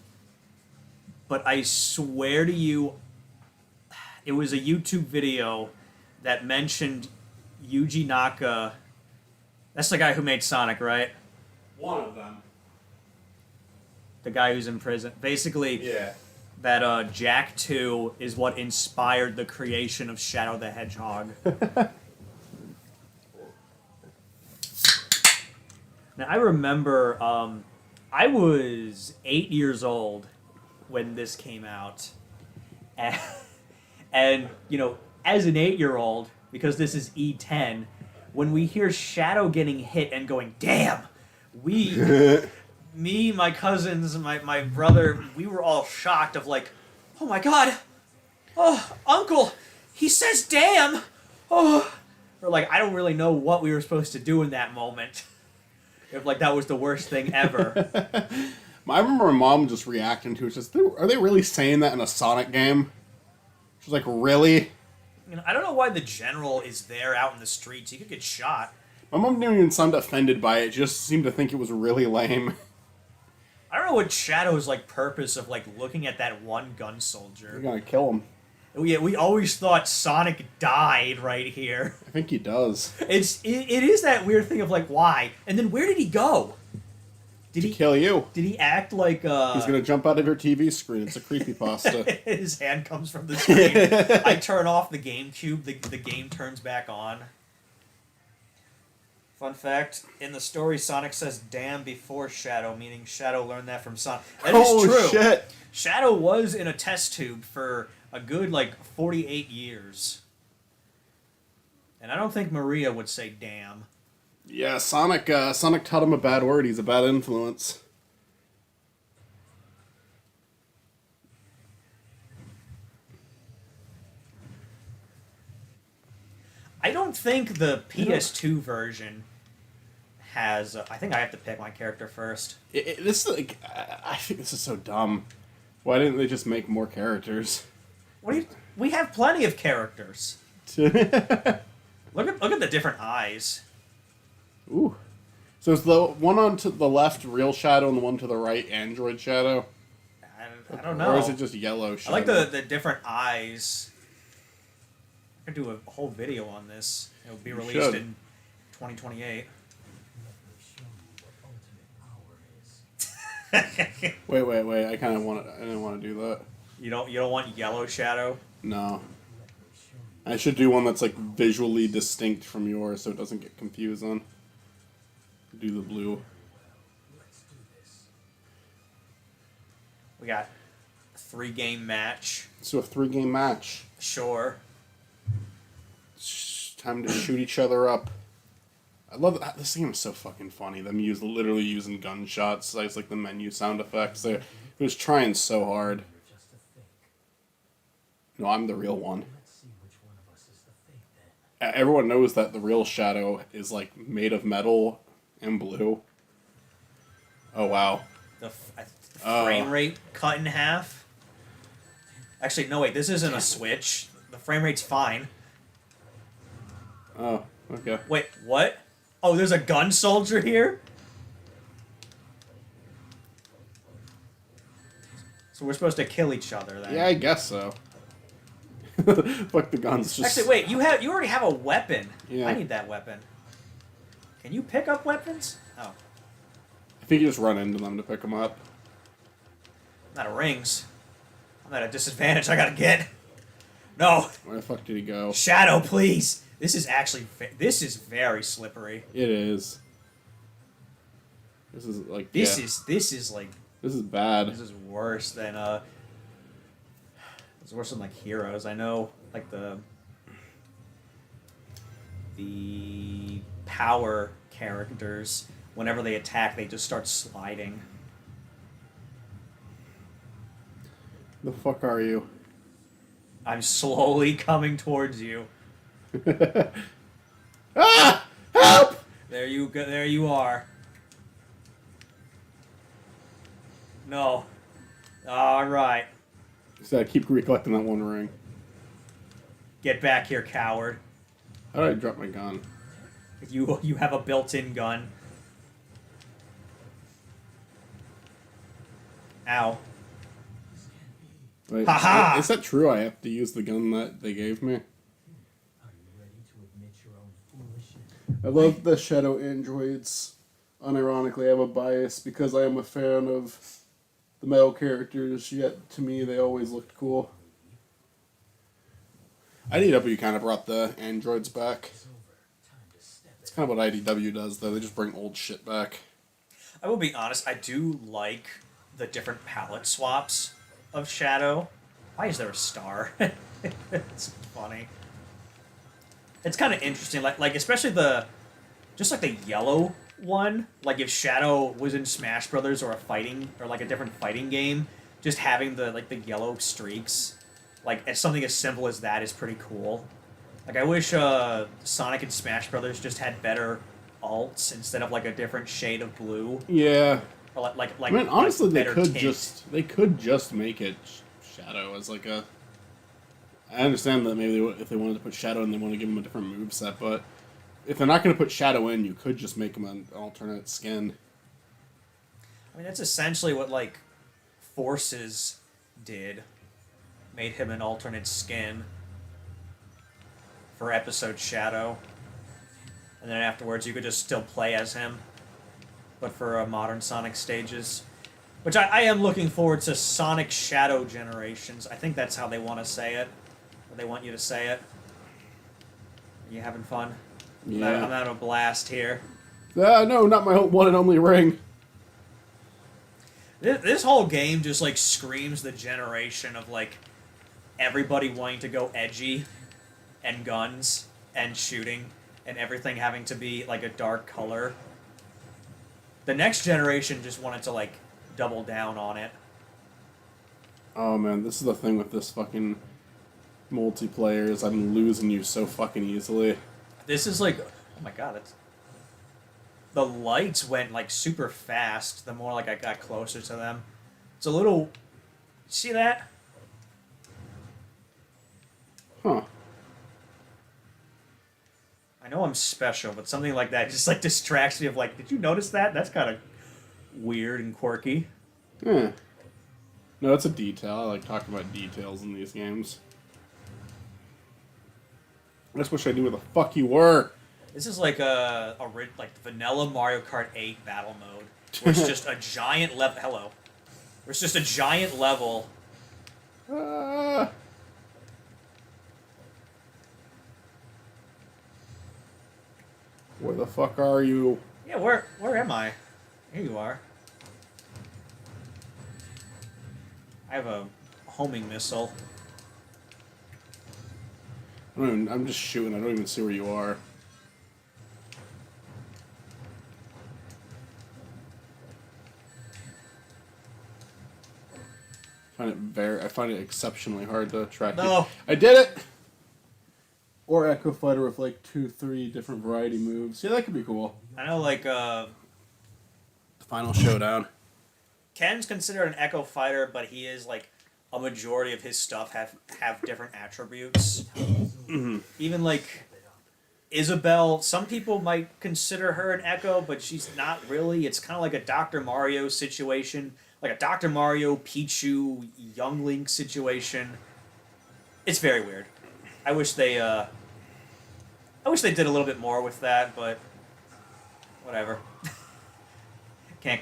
But I swear to you, it was a YouTube video that mentioned Yuji Naka. That's the guy who made Sonic, right? One of them. The guy who's in prison. Basically, Yeah. that Jack 2 is what inspired the creation of Shadow the Hedgehog. Now, I remember I was 8 years old, when this came out. And, and you know, as an 8-year-old, because this is E10, when we hear Shadow getting hit and going, damn, me, my cousins, my brother, we were all shocked of like, oh my god, oh, Uncle, he says damn. Oh. Or like, I don't really know what we were supposed to do in that moment. If like that was the worst thing ever. I remember my mom just reacting to it. Just, are they really saying that in a Sonic game? She's like, really? You know, I don't know why the general is there out in the streets. He could get shot. My mom didn't even sound offended by it. She just seemed to think it was really lame. I don't know what Shadow's like purpose of like looking at that one gun soldier. You're gonna kill him. We always thought Sonic died right here. I think he does. It is that weird thing of like why, and then where did he go? Did he kill you? Did he act like He's gonna jump out of your TV screen. It's a creepypasta. His hand comes from the screen. I turn off the GameCube. The game turns back on. Fun fact: in the story, Sonic says "damn" before Shadow, meaning Shadow learned that from Sonic. That is true. Shit! Shadow was in a test tube for a good, 48 years. And I don't think Maria would say damn. Yeah, Sonic taught him a bad word. He's a bad influence. I don't think the PS2 version has... I think I have to pick my character first. This I think this is so dumb. Why didn't they just make more characters? We have plenty of characters. Look at the different eyes. Ooh. So is the one on to the left real Shadow and the one to the right Android Shadow? I don't know. Or is it just yellow Shadow? I like the different eyes. I could do a whole video on this. It will be released in 2028. Wait. I didn't want to do that. You don't want yellow Shadow? No. I should do one that's visually distinct from yours so it doesn't get confusing. Do the blue. We got a 3-game match. So a 3-game match. Sure. It's time to shoot each other up. I love that. This game is so fucking funny. Them literally using gunshots as the menu sound effects. It was trying so hard. No, I'm the real one. Everyone knows that the real Shadow is made of metal and blue. Oh wow. The frame rate cut in half. Actually, no wait. This isn't a Switch. The frame rate's fine. Oh, okay. Wait, what? Oh, there's a gun soldier here? So we're supposed to kill each other then? Yeah, I guess so. Fuck the guns. Actually, wait. You already have a weapon. Yeah. I need that weapon. Can you pick up weapons? Oh. I think you just run into them to pick them up. I'm out of rings. I'm at a disadvantage I gotta get. No. Where the fuck did he go? Shadow, please. This is actually... This is very slippery. It is. This is This is bad. This is worse than it's worse than Heroes. I know the power characters, whenever they attack, they just start sliding. The fuck are you? I'm slowly coming towards you. Ah! Help! There you go. There you are. No. All right. So I keep recollecting that one ring. Get back here, coward. How did I drop my gun? You have a built-in gun. Ow. Wait, Ha-ha! is that true? I have to use the gun that they gave me? I love the Shadow androids. Unironically, I have a bias because I am a fan of the male characters, yet to me they always looked cool. IDW kind of brought the androids back. It's kind of what IDW does, though. They just bring old shit back. I will be honest, I do like the different palette swaps. of Shadow. Why is there a star? It's funny. It's kind of interesting, like especially just like the yellow one. Like if Shadow was in Smash Brothers or like a different fighting game, just having the yellow streaks, like as something as simple as that is pretty cool. Like I wish Sonic and Smash Brothers just had better alts instead of like a different shade of blue. Yeah. Or I mean, honestly, like better tint. they could just make it Shadow as like a. I understand that maybe if they wanted to put Shadow in, they want to give him a different moveset, but if they're not going to put Shadow in, you could just make him an alternate skin. I mean, that's essentially what like Forces did. Made him an alternate skin for episode Shadow, and then afterwards you could just still play as him, but for modern Sonic stages. Which I am looking forward to Sonic Shadow Generations. I think that's how they want to say it. Or they want you to say it. Are you having fun? Yeah. I'm having a blast here. No, not my one and only ring. This whole game just like screams the generation of like everybody wanting to go edgy and guns and shooting and everything having to be like a dark color. The next generation just wanted to like double down on it. Oh man, this is the thing with this fucking multiplayer is I'm losing you so fucking easily. This is like, oh my god, the lights went like super fast the more like I got closer to them. It's a little, see that? Huh. I know I'm special, but something like that just like distracts me of like, did you notice that? That's kind of weird and quirky. Yeah. No, it's a detail. I like talking about details in these games. I just wish I knew where the fuck you were. This is like like vanilla Mario Kart 8 battle mode, where it's just a giant level. Hello, where it's just a giant level. Where the fuck are you? Yeah, where am I? Here you are. I have a homing missile. I'm just shooting. I don't even see where you are. I find it exceptionally hard to track. No. I did it. Or Echo Fighter with like 2-3 different variety moves. Yeah, that could be cool. I know, like The final showdown. Ken's considered an Echo Fighter, but he is like a majority of his stuff have different attributes. Even like Isabelle, some people might consider her an Echo, but she's not really. It's kind of like a Dr. Mario situation, like a Dr. Mario, Pichu, Young Link situation. It's very weird. I wish they did a little bit more with that, but whatever. Can't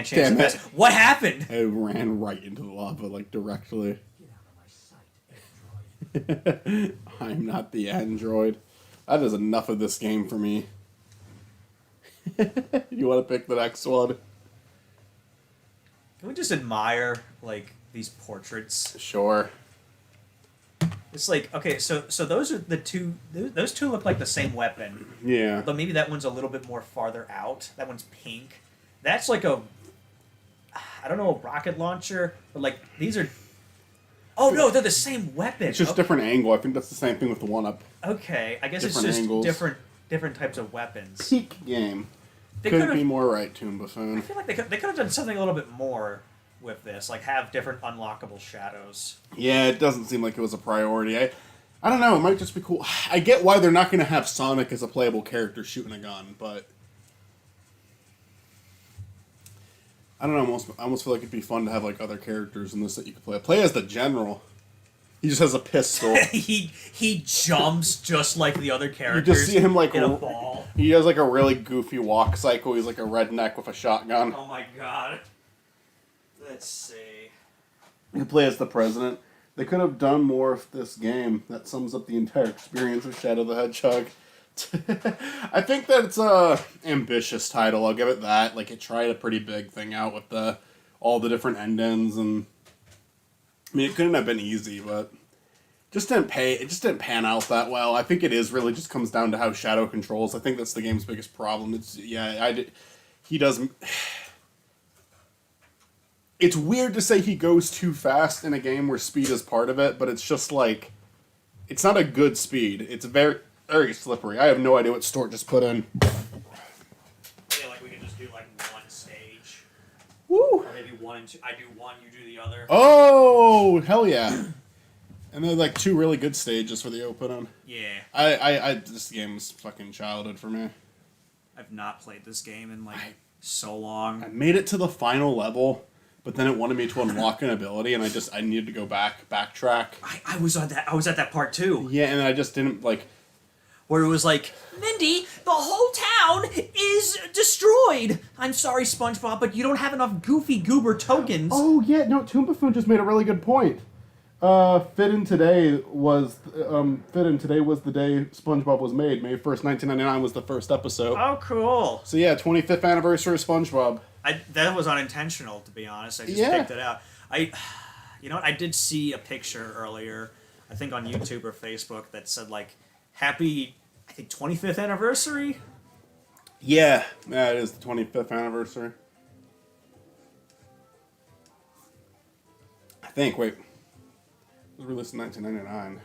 change the best. What happened? I ran right into the lava, like, directly. I'm not the android. That is enough of this game for me. You want to pick the next one? Can we just admire, like, these portraits? Sure. It's like, okay, so those are the two... Those two look like the same weapon. Yeah. Although maybe that one's a little bit more farther out. That one's pink. That's like a... I don't know, a rocket launcher, but like, these are... Oh, no, they're the same weapon. It's just different angle. I think that's the same thing with the one-up. Okay, I guess Different it's just angles. different types of weapons. Peak game. They Could could've- be more right, Toon I Buffoon. feel like they could have done something a little bit more with this, like have different unlockable shadows. Yeah, it doesn't seem like it was a priority. I don't know. It might just be cool. I get why they're not going to have Sonic as a playable character shooting a gun, but I don't know. I almost feel like it'd be fun to have like other characters in this that you could play. Play as the general. He just has a pistol. he jumps just like the other You characters. just see him like in a ball. He has like a really goofy walk cycle. He's like a redneck with a shotgun. Oh my god. Let's see. You play as the president. They could have done more of this game. That sums up the entire experience of Shadow the Hedgehog. I think that it's a ambitious title. I'll give it that. Like it tried a pretty big thing out with all the different endings and I mean, it couldn't have been easy, but it just didn't pan out that well. I think it is really just comes down to how Shadow controls. I think that's the game's biggest problem. He doesn't. It's weird to say he goes too fast in a game where speed is part of it, but it's just like, it's not a good speed. It's very, very slippery. I have no idea what Stort just put in. Yeah, like we could just do like one stage. Woo! Or maybe one and two. I do one, you do the other. Oh, hell yeah. And they're like two really good stages for the opening. Yeah. This game's fucking childhood for me. I've not played this game in like so long. I made it to the final level, but then it wanted me to unlock an ability, and I needed to go backtrack. I was at that part too. Yeah, and I just didn't like. Where it was like, Mindy, the whole town is destroyed. I'm sorry, SpongeBob, but you don't have enough Goofy Goober tokens. Oh yeah, no, Toon Buffoon just made a really good point. Fit in today was the day SpongeBob was made. May 1st, 1999 was the first episode. Oh, cool. So yeah, 25th anniversary of SpongeBob. That was unintentional, to be honest. I just picked it out. You know what? I did see a picture earlier, I think on YouTube or Facebook, that said like, happy, I think 25th anniversary. Yeah, it is the 25th anniversary. I think. Wait, it was released in 1999.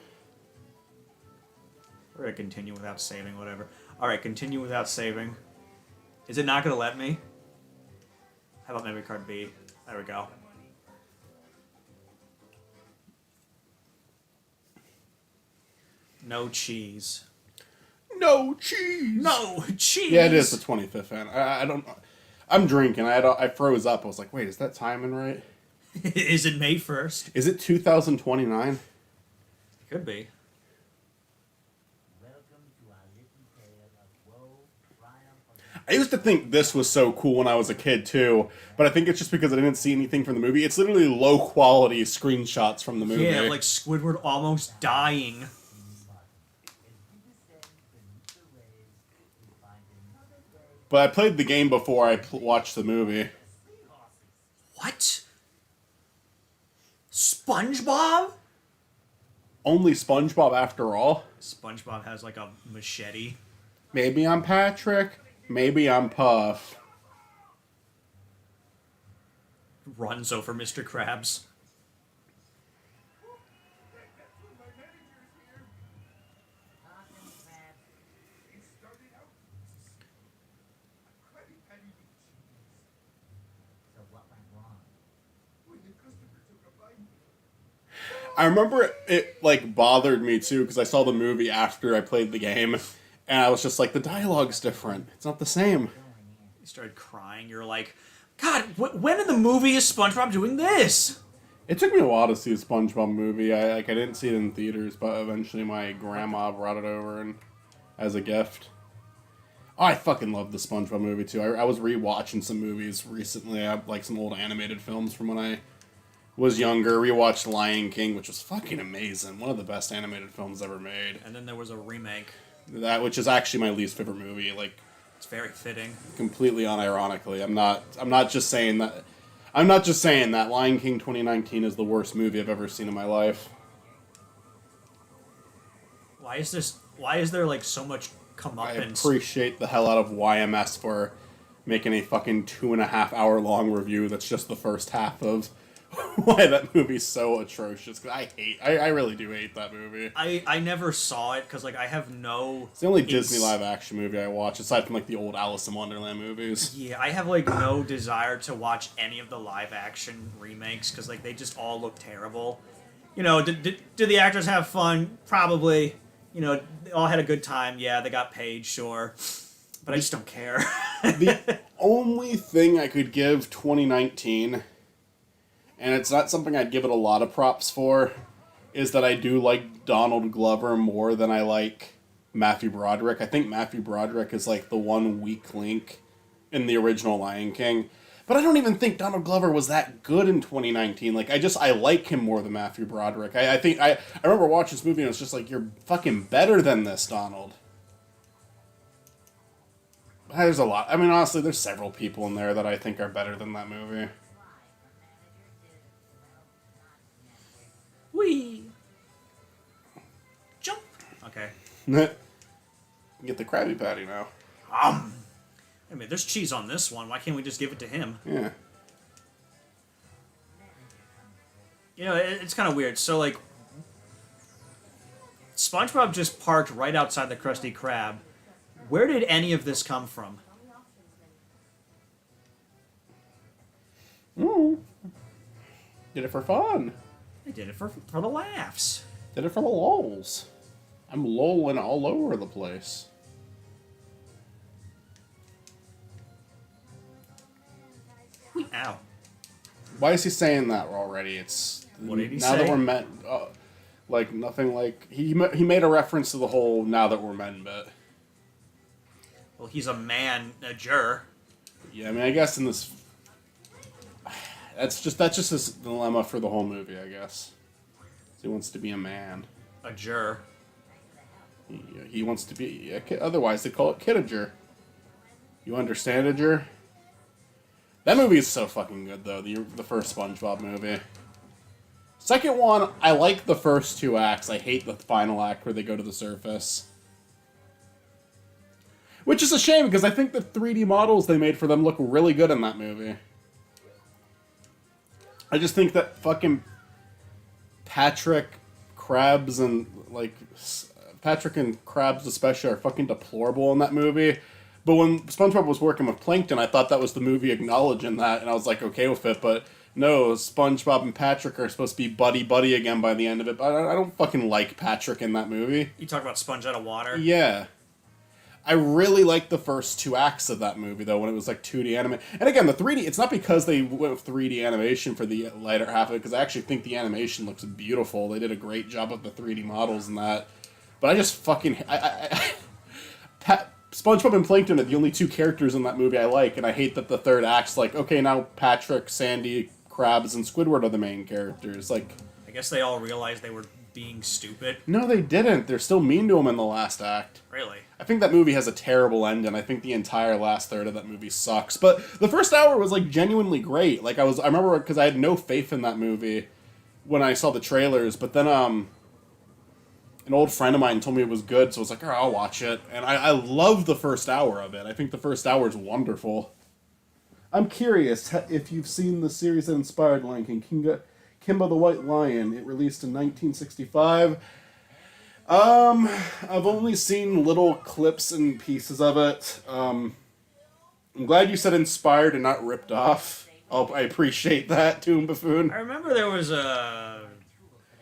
We're gonna continue without saving, whatever. All right, continue without saving. Is it not gonna let me? How about memory card B? There we go. No cheese. No cheese. No cheese. Yeah, it is the 25th I don't. I'm drinking. I froze up. I was like, wait, is that timing right? Is it May 1st? Is it 2029? Could be. I used to think this was so cool when I was a kid too, but I think it's just because I didn't see anything from the movie. It's literally low quality screenshots from the movie. Yeah, like Squidward almost dying. But I played the game before I watched the movie. What? SpongeBob? Only SpongeBob after all? SpongeBob has like a machete. Maybe I'm Patrick. Maybe I'm Puff. Runs over Mr. Krabs. I remember it like bothered me too because I saw the movie after I played the game, and I was just like, the dialogue's different. It's not the same. You started crying. You're like, God, when in the movie is SpongeBob doing this? It took me a while to see a SpongeBob movie. I didn't see it in theaters, but eventually my grandma brought it over and as a gift. Oh, I fucking love the SpongeBob movie too. I was rewatching some movies recently. I like some old animated films from when I was younger. Rewatched Lion King, which was fucking amazing. One of the best animated films ever made. And then there was a remake. Which is actually my least favorite movie. Like, it's very fitting. Completely unironically. I'm not just saying that. I'm not just saying that Lion King 2019 is the worst movie I've ever seen in my life. Why is there like so much comeuppance? I appreciate the hell out of YMS for making a fucking 2.5 hour long review that's just the first half of why that movie's so atrocious. Cause I really do hate that movie. I never saw it because like I have no. It's the only Disney live action movie I watch aside from like the old Alice in Wonderland movies. Yeah, I have like no desire to watch any of the live action remakes because like they just all look terrible. You know, did the actors have fun? Probably. You know, they all had a good time. Yeah, they got paid, sure. But I just don't care. The only thing I could give 2019, and it's not something I'd give it a lot of props for, is that I do like Donald Glover more than I like Matthew Broderick. I think Matthew Broderick is like the one weak link in the original Lion King. But I don't even think Donald Glover was that good in 2019. Like, I like him more than Matthew Broderick. I remember watching this movie and it was just like, you're fucking better than this, Donald. There's a lot. I mean, honestly, there's several people in there that I think are better than that movie. Okay. Get the Krabby Patty now. I mean, there's cheese on this one. Why can't we just give it to him? Yeah. You know, it's kind of weird. So, like, SpongeBob just parked right outside the Krusty Krab. Where did any of this come from? Did it for fun. They did it for the laughs. Did it for the lols. I'm lolling all over the place. Ow. Why is he saying that already? It's What did he now say? that we're men, like nothing like he made a reference to the whole now that we're men bit. Well, he's a manager. Yeah, I mean, I guess in this, that's just his dilemma for the whole movie, I guess. He wants to be a man. A jur. He wants to be a kid. Otherwise, they call it kidager. You understand, Ager? That movie is so fucking good, though. The first SpongeBob movie. Second one, I like the first two acts. I hate the final act where they go to the surface. Which is a shame, because I think the 3D models they made for them look really good in that movie. I just think that fucking Patrick, Krabs, and, like, Patrick and Krabs especially are fucking deplorable in that movie. But when SpongeBob was working with Plankton, I thought that was the movie acknowledging that, and I was like, okay with it, but no, SpongeBob and Patrick are supposed to be buddy-buddy again by the end of it, but I don't fucking like Patrick in that movie. You talk about Sponge Out of Water? Yeah. I really liked the first two acts of that movie, though, when it was, like, 2D anime. And again, the 3D, it's not because they went with 3D animation for the later half of it, because I actually think the animation looks beautiful. They did a great job of the 3D models and that. But I just fucking... SpongeBob and Plankton are the only two characters in that movie I like, and I hate that the third act's like, okay, now Patrick, Sandy, Krabs, and Squidward are the main characters. Like, I guess they all realized they were being stupid. no, they didn't. They're still mean to him in the last act. Really? I think that movie has a terrible ending. I think the entire last third of that movie sucks. But the first hour was, like, genuinely great. Like, I remember, because I had no faith in that movie when I saw the trailers, but then, an old friend of mine told me it was good, so I was like, all right, I'll watch it. And I love the first hour of it. I think the first hour is wonderful. I'm curious if you've seen the series that inspired Lion King, Kimba the White Lion. It released in 1965. I've only seen little clips and pieces of it. I'm glad you said inspired and not ripped off. I appreciate that, Toon Buffoon. I remember there was a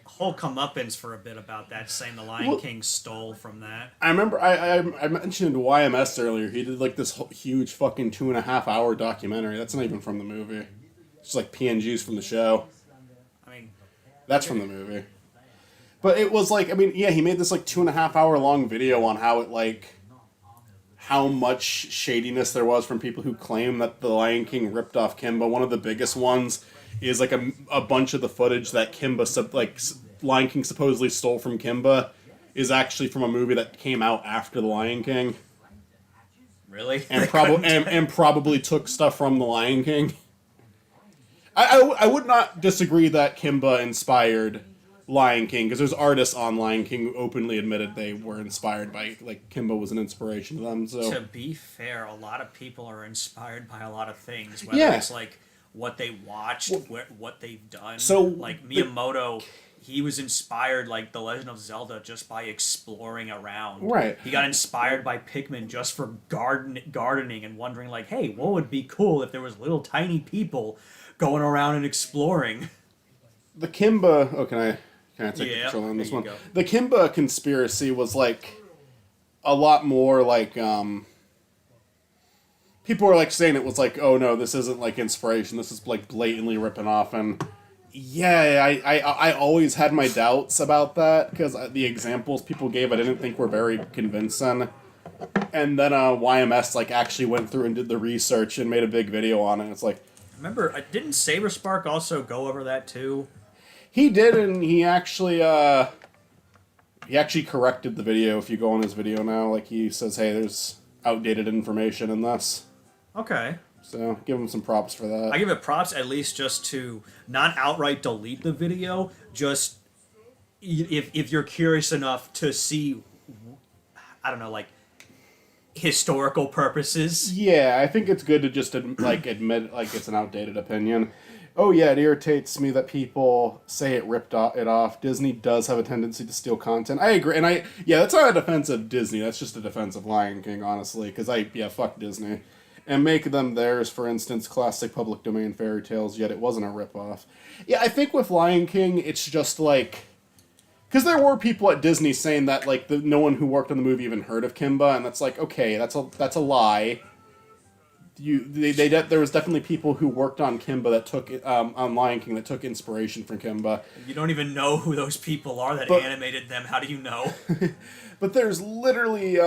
whole comeuppance for a bit about that, saying the Lion King stole from that. I remember I mentioned YMS earlier. He did like this huge fucking 2.5 hour documentary. That's not even from the movie. It's just like PNGs from the show. I mean, That's from the movie. But it was like, I mean, yeah, he made this like 2.5 hour long video on how it like, how much shadiness there was from people who claim that the Lion King ripped off Kimba. One of the biggest ones is like a bunch of the footage that Lion King supposedly stole from Kimba is actually from a movie that came out after the Lion King. really? And probably took stuff from the Lion King. I would not disagree that Kimba inspired Lion King, because there's artists on Lion King who openly admitted they were inspired by, like, Kimba was an inspiration to them. So To be fair, a lot of people are inspired by a lot of things, whether it's like what they watched, what they've done. So like Miyamoto, he was inspired, like The Legend of Zelda, just by exploring around. Right. He got inspired by Pikmin just for gardening and wondering, like, hey, what would be cool if there was little tiny people going around and exploring? the Kimba... Oh, can I take control on this there one? you go. The Kimba conspiracy was, like, a lot more, like, people were, like, saying it was, like, oh, no, this isn't, like, inspiration. This is, like, blatantly ripping off. And, yeah, I always had my doubts about that, because the examples people gave I didn't think were very convincing. And then YMS, like, actually went through and did the research and made a big video on it. It's like... Remember, didn't Saberspark also go over that, too? He did, and he actually corrected the video. If you go on his video now, like, he says, hey, there's outdated information in this. Okay. So, give him some props for that. I give it props at least just to not outright delete the video, just if you're curious enough to see I don't know, like historical purposes. Yeah, I think it's good to just admit like it's an outdated opinion. Oh yeah, it irritates me that people say it it off. Disney does have a tendency to steal content. I agree, and that's not a defense of Disney. That's just a defense of Lion King, honestly. Because fuck Disney, and make them theirs. For instance, classic public domain fairy tales. Yet it wasn't a ripoff. Yeah, I think with Lion King, it's just like. Because there were people at Disney saying that like no one who worked on the movie even heard of Kimba, and that's like okay, that's a lie. There was definitely people who worked on Kimba that took on Lion King that took inspiration from Kimba. You don't even know who those people are that animated them. How do you know? But there's literally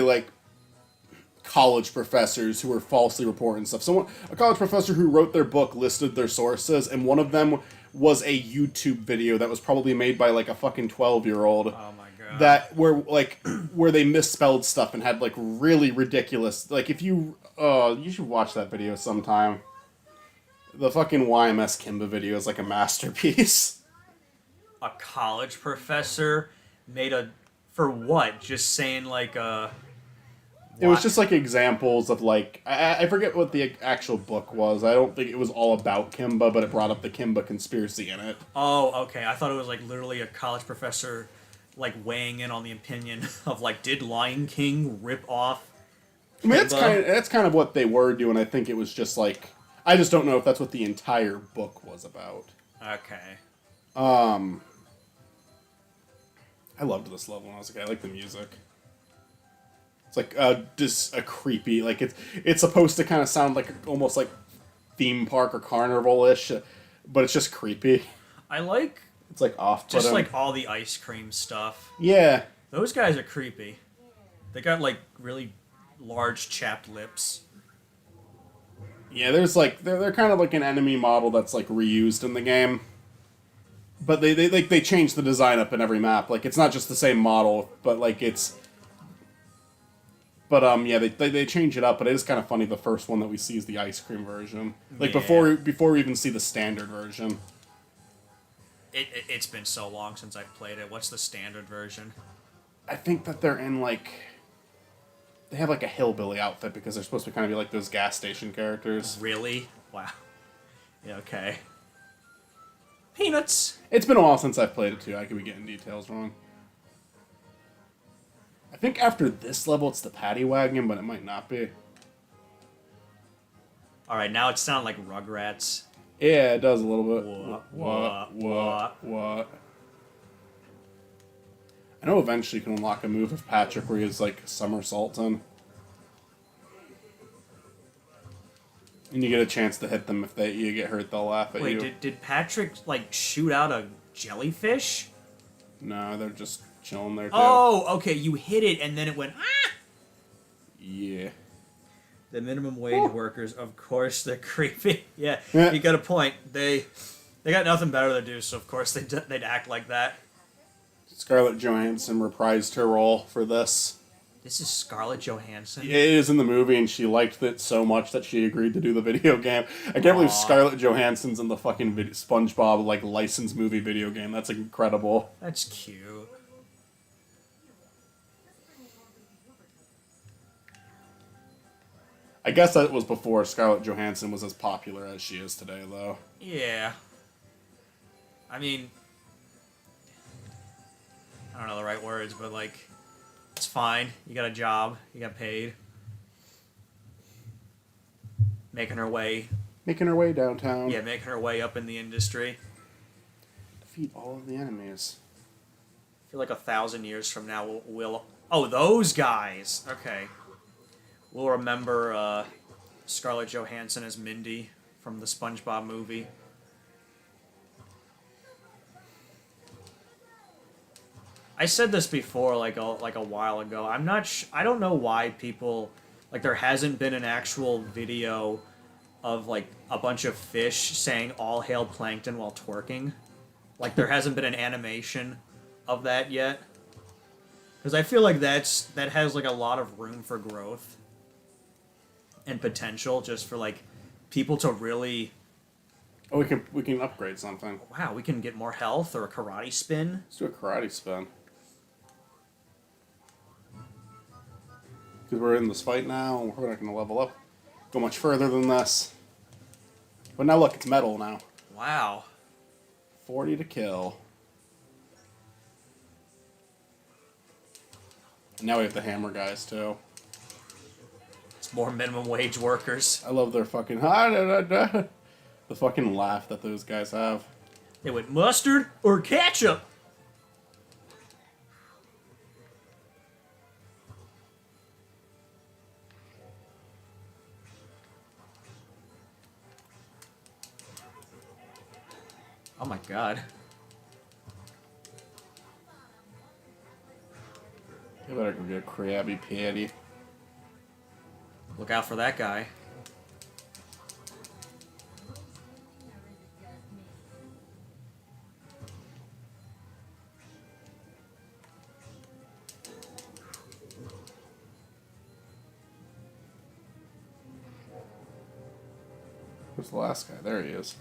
like college professors who were falsely reporting stuff. A college professor who wrote their book listed their sources, and one of them was a YouTube video that was probably made by like a fucking 12-year-old. Oh my god. That where they misspelled stuff and had like really ridiculous like if you should watch that video sometime. The fucking YMS Kimba video is like a masterpiece. A college professor made for what? Just saying like It was just like examples of like I forget what the actual book was. I don't think it was all about Kimba, but it brought up the Kimba conspiracy in it. Oh, okay. I thought it was like literally a college professor like weighing in on the opinion of like, did Lion King rip off Kimba? I mean, that's kind of what they were doing. I think it was just like I just don't know if that's what the entire book was about. Okay. I loved this level when I was a kid. I like the music. It's like just a creepy, like it's supposed to kind of sound like almost like theme park or carnival-ish, but it's just creepy. I like it's like off-putting. Just like all the ice cream stuff. Yeah. Those guys are creepy. They got like really large chapped lips. Yeah, there's like they're kind of like an enemy model that's like reused in the game. But they change the design up in every map. Like it's not just the same model, but like it's But yeah, they change it up, but it is kind of funny. The first one that we see is the ice cream version. Like Yeah. before we even see the standard version. It's been so long since I've played it. What's the standard version? I think that they're in like they have like a hillbilly outfit because they're supposed to kind of be like those gas station characters. Really? Wow. Yeah, okay. Peanuts. It's been a while since I've played it too. I could be getting details wrong. I think after this level it's the paddy wagon, but it might not be. Alright, now it sounds like Rugrats. Yeah, it does a little bit. What? I know eventually you can unlock a move of Patrick where he's like somersaulting. And you get a chance to hit them if you get hurt, they'll laugh at you. Wait, did Patrick like shoot out a jellyfish? No, they're just chilling there too. Oh, okay, you hit it and then it went ah! Yeah. The minimum wage workers, of course, they're creepy. Yeah, you got a point. They got nothing better to do, so of course they'd act like that. Scarlett Johansson reprised her role for this. This is Scarlett Johansson? It is in the movie, and she liked it so much that she agreed to do the video game. I can't believe Scarlett Johansson's in the fucking SpongeBob like licensed movie video game. That's incredible. That's cute. I guess that was before Scarlett Johansson was as popular as she is today, though. Yeah. I mean, I don't know the right words, but like, it's fine. You got a job. You got paid. Making her way. Making her way downtown. Yeah, making her way up in the industry. Defeat all of the enemies. I feel like 1,000 years from now we'll oh, those guys. Okay. We'll remember Scarlett Johansson as Mindy from the SpongeBob movie. I said this before, like a while ago. I don't know why people like there hasn't been an actual video of like a bunch of fish saying "All hail plankton" while twerking. Like there hasn't been an animation of that yet. Because I feel like that has like a lot of room for growth and potential, just for like people to really Oh, we can upgrade something. Wow, we can get more health or a karate spin. Let's do a karate spin. Because we're in this fight now, and we're not going to level up. Go much further than this. But now look, it's metal now. Wow. 40 to kill. And now we have the hammer guys, too. It's more minimum wage workers. I love their fucking... the fucking laugh that those guys have. They went mustard or ketchup. Oh my god. You better go get a Krabby Patty. Look out for that guy. Where's the last guy? There he is.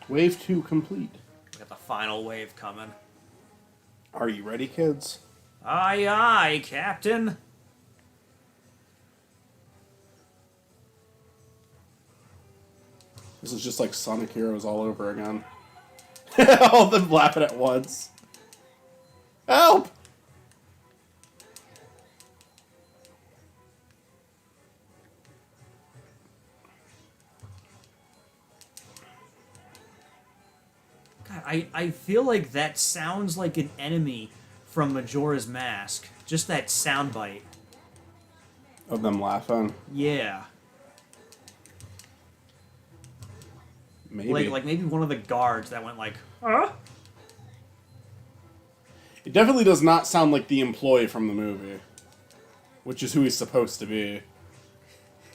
Wave 2 complete. We got the final wave coming. Are you ready, kids? Aye, aye, Captain. This is just like Sonic Heroes all over again. All of them laughing at once. Help! God, I feel like that sounds like an enemy from Majora's Mask. Just that soundbite. Of them laughing. Yeah. Maybe. Like maybe one of the guards that went like, huh? It definitely does not sound like the employee from the movie. Which is who he's supposed to be.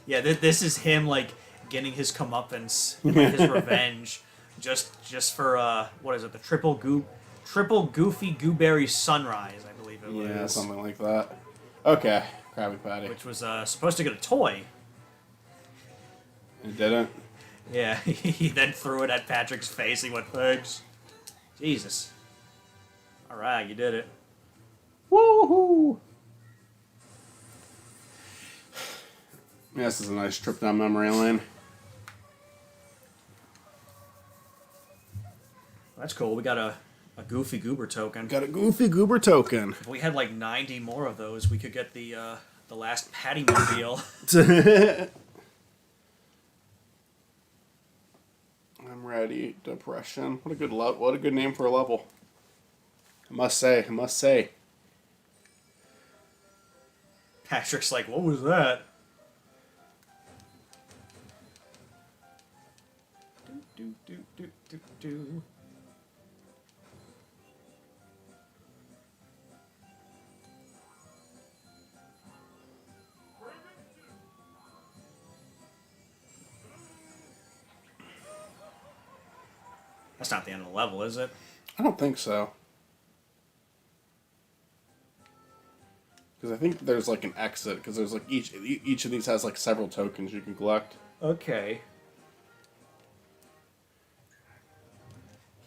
Yeah, this is him like getting his comeuppance, like, his revenge, just for what is it? The triple goofy gooberry sunrise, I believe it was. Yeah, something like that. Okay, Krabby Patty. Which was supposed to get a toy. It didn't. Yeah, he then threw it at Patrick's face. He went, thanks. Jesus. All right, you did it. Woohoo! Yeah, this is a nice trip down memory lane. That's cool. We got a Goofy Goober token. Got a Goofy Goober token. If we had like 90 more of those, we could get the last Patty Mobile. I'm ready. Depression. What a good name for a level. I must say. Patrick's like, what was that? Do. That's not the end of the level, is it? I don't think so. Because I think there's like an exit, because there's like each of these has like several tokens you can collect. Okay.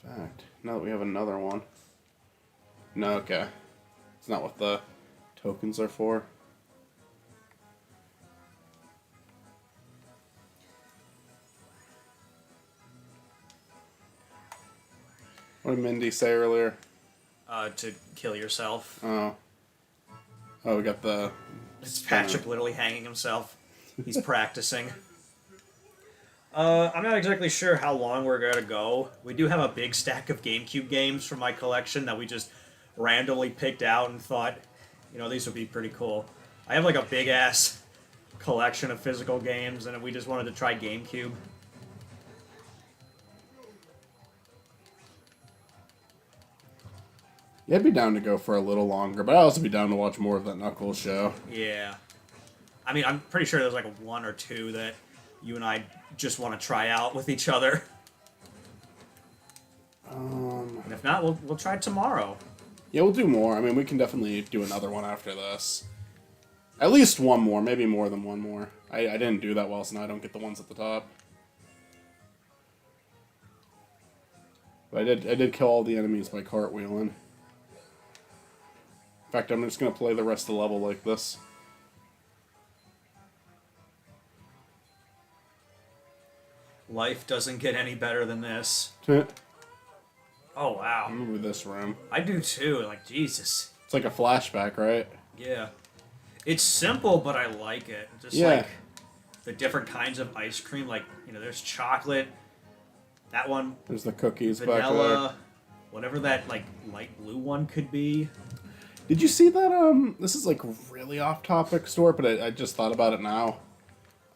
In fact, now that we have another one. No, okay. It's not what the tokens are for. What did Mindy say earlier? To kill yourself. Oh, we got the... It's Patrick literally hanging himself. He's practicing. I'm not exactly sure how long we're going to go. We do have a big stack of GameCube games from my collection that we just randomly picked out and thought, you know, these would be pretty cool. I have like a big-ass collection of physical games, and we just wanted to try GameCube. Yeah, I'd be down to go for a little longer, but I'd also be down to watch more of that Knuckles show. Yeah. I mean, I'm pretty sure there's like a one or two that you and I just want to try out with each other. And if not, we'll try tomorrow. Yeah, we'll do more. I mean, we can definitely do another one after this. At least one more, maybe more than one more. I didn't do that well, so now I don't get the ones at the top. But I did kill all the enemies by cartwheeling. In fact, I'm just gonna play the rest of the level like this. Life doesn't get any better than this. Oh, wow. I remember this room. I do too. Like, Jesus. It's like a flashback, right? Yeah. It's simple, but I like it. Just Yeah. like the different kinds of ice cream. Like, you know, there's chocolate. That one. There's the cookies back there. Vanilla. Whatever that, like, light blue one could be. Did you see that, this is like really off topic, Stuart, but I just thought about it now.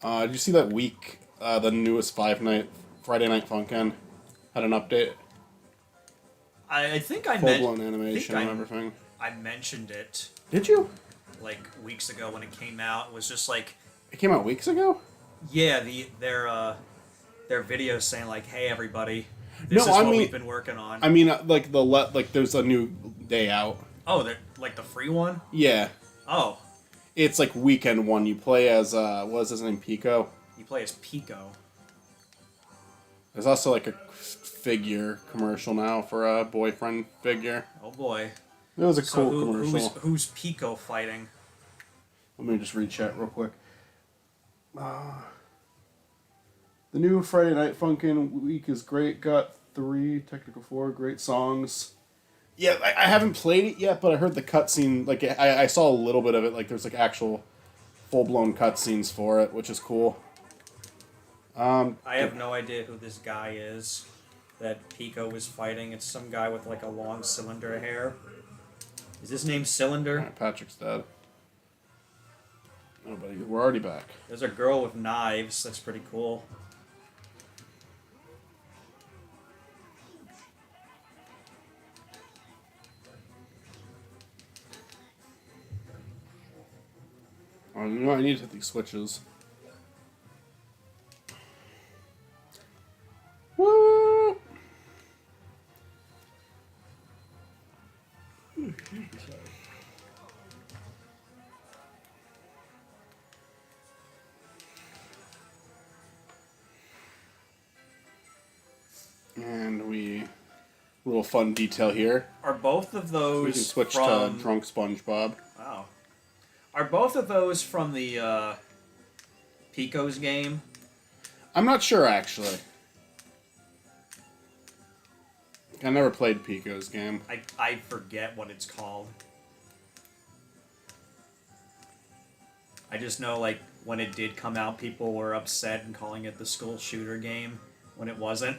Did you see that week, the newest Friday Night Funkin' had an update? I think I Full-blown animation and everything. I mentioned it Did you? like weeks ago when it came out. It was just like, It came out weeks ago? yeah, their video saying like, "Hey everybody, this is I what mean- we've been working on." I mean, like there's a new day out. Oh, they're like the free one. Yeah, Oh, it's like weekend one. You play as what was his name, Pico. you play as Pico. There's also like a figure commercial now for a boyfriend figure. Oh boy. It was a So cool commercial. who's Pico fighting? Let me just read chat real quick. The new Friday Night Funkin' week is great. Got 3, technical 4, great songs. Yeah, I haven't played it yet, but I heard the cutscene. Like I saw a little bit of it. Like there's like actual full-blown cutscenes for it, which is cool. I have no idea who this guy is that Pico was fighting. It's some guy with like a long cylinder hair. Is his name Cylinder? Alright, Patrick's dead. Oh, buddy, we're already back. There's a girl with knives. That's pretty cool. Oh, you know, I need to hit these switches. Woo! And little fun detail here. Are both of those We can switch from... to Drunk SpongeBob. Wow. Are both of those from the Pico's game? I'm not sure, actually. I never played Pico's game. I forget what it's called. I just know, like, when it did come out, people were upset and calling it the school shooter game when it wasn't.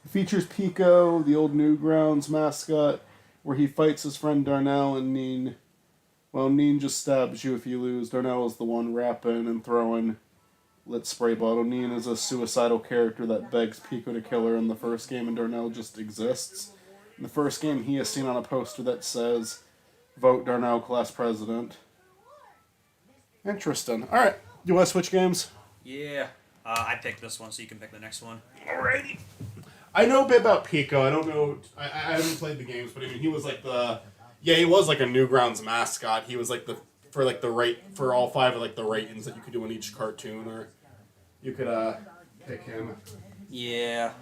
It features Pico, the old Newgrounds mascot, where he fights his friend Darnell and Neen. Well, Neen just stabs you if you lose. Darnell is the one rapping and throwing lit spray bottle. Neen is a suicidal character that begs Pico to kill her in the first game, and Darnell just exists. In the first game, he is seen on a poster that says, "Vote Darnell class president." Interesting. Alright, do you want to switch games? Yeah. I picked this one, so you can pick the next one. Alrighty. I know a bit about Pico. I don't know. I haven't played the games, but I mean, he was like the. Yeah, he was like a Newgrounds mascot. He was like for all 5 of like the ratings that you could do in each cartoon, or you could pick him. Yeah.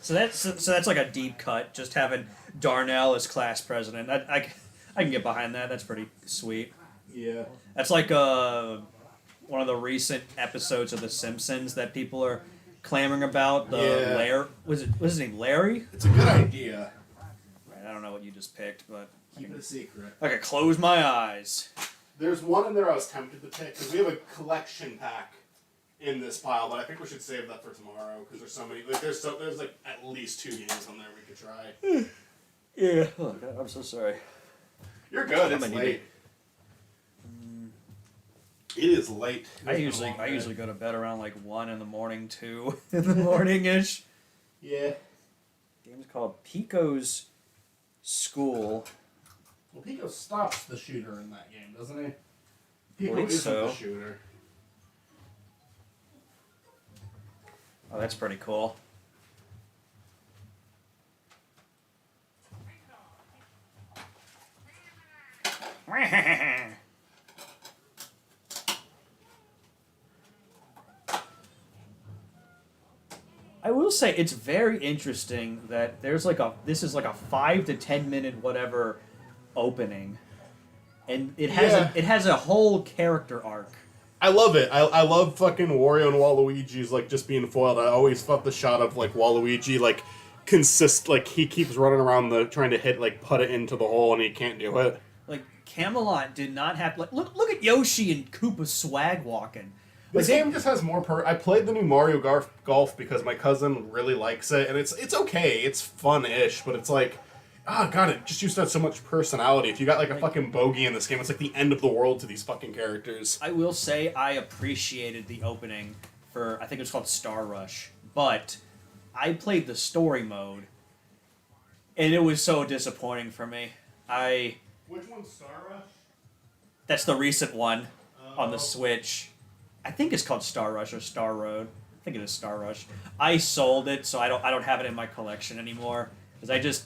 So that's like a deep cut. Just having Darnell as class president. I can get behind that. That's pretty sweet. Yeah. That's like one of the recent episodes of The Simpsons that people are clamoring about. Was his name Larry? It's a good idea. I don't know what you just picked, but Keep it a secret. I could close my eyes. There's one in there I was tempted to pick because we have a collection pack in this pile, but I think we should save that for tomorrow because there's so many. Like there's like at least 2 games on there we could try. Yeah. Oh, God, I'm so sorry. You're good. It's late. It is late. I usually go to bed around like 1 in the morning, 2 in the morning ish. Yeah. Game's called Pico's School. Well, Pico stops the shooter in that game, doesn't he? Pico Believe isn't so. the shooter. Oh, that's pretty cool. I will say it's very interesting that there's like this is like a 5 to 10 minute whatever opening, and it has a whole character arc. I love it. I love fucking Wario and Waluigi's like just being foiled. I always thought the shot of like Waluigi like he keeps running around trying to hit like put it into the hole and he can't do it. Like Camelot did not have look at Yoshi and Koopa swag walking. This game just has more I played the new Mario Golf because my cousin really likes it, and it's okay. It's fun-ish, but it's like, oh god, it just used to have so much personality. If you got like a fucking bogey in this game, it's like the end of the world to these fucking characters. I will say I appreciated the opening for, I think it was called Star Rush, but I played the story mode, and it was so disappointing for me. Which one's Star Rush? That's the recent one on the Switch. I think it's called Star Rush or Star Road. I think it is Star Rush. I sold it, so I don't have it in my collection anymore because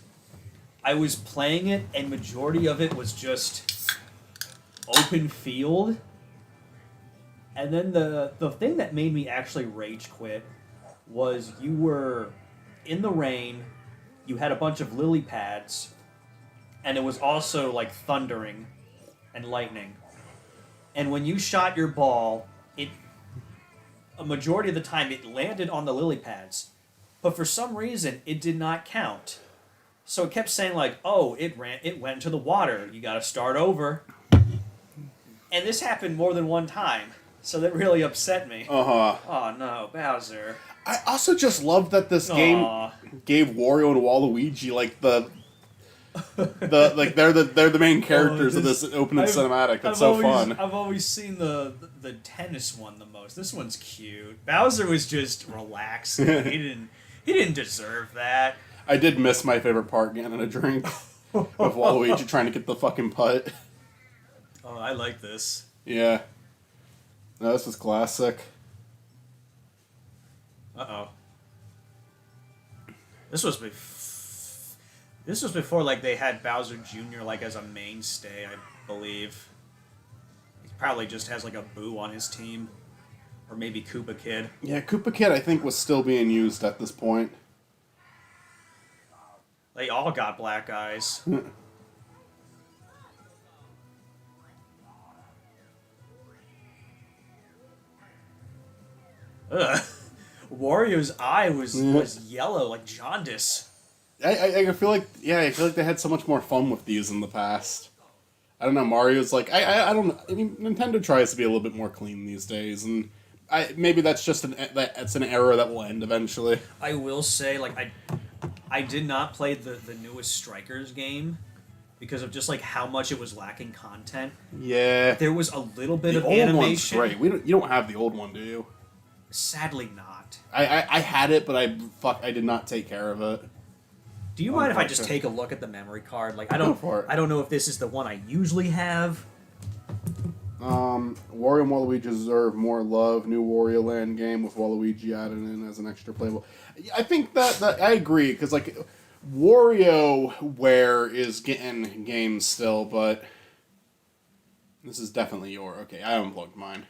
I was playing it, and majority of it was just open field. And then the thing that made me actually rage quit was you were in the rain, you had a bunch of lily pads, and it was also like thundering and lightning. And when you shot your ball, a majority of the time it landed on the lily pads, but for some reason it did not count. So it kept saying like, "Oh, it went into the water. You got to start over." And this happened more than one time, so that really upset me. Oh no, Bowser. I also just love that this game gave Wario and Waluigi like the like they're the main characters of this opening cinematic. That's fun. I've always seen the tennis one the most. This one's cute. Bowser was just relaxing. he didn't deserve that. I did miss my favorite part, getting a drink of Waluigi trying to get the fucking putt. Oh, I like this. Yeah. No, this was classic. Uh-oh. This was before like they had Bowser Jr. like as a mainstay, I believe. He probably just has like a Boo on his team. Or maybe Koopa Kid. Yeah, Koopa Kid I think was still being used at this point. They all got black eyes. Ugh. Wario's eye was yellow, like jaundice. I feel like they had so much more fun with these in the past. I don't know. Mario's like I don't know. I mean, Nintendo tries to be a little bit more clean these days, and maybe that's just an era that will end eventually. I will say, like I did not play the newest Strikers game because of just like how much it was lacking content. Yeah, there was a little bit of old animation. One's great. You don't have the old one, do you? Sadly, not. I had it, but I did not take care of it. Do you mind if I just take a look at the memory card? Like I don't know if this is the one I usually have. Wario and Waluigi deserve more love. New Wario Land game with Waluigi added in as an extra playable. I think that I agree because like WarioWare is getting games still, but this is definitely okay. I unplugged mine.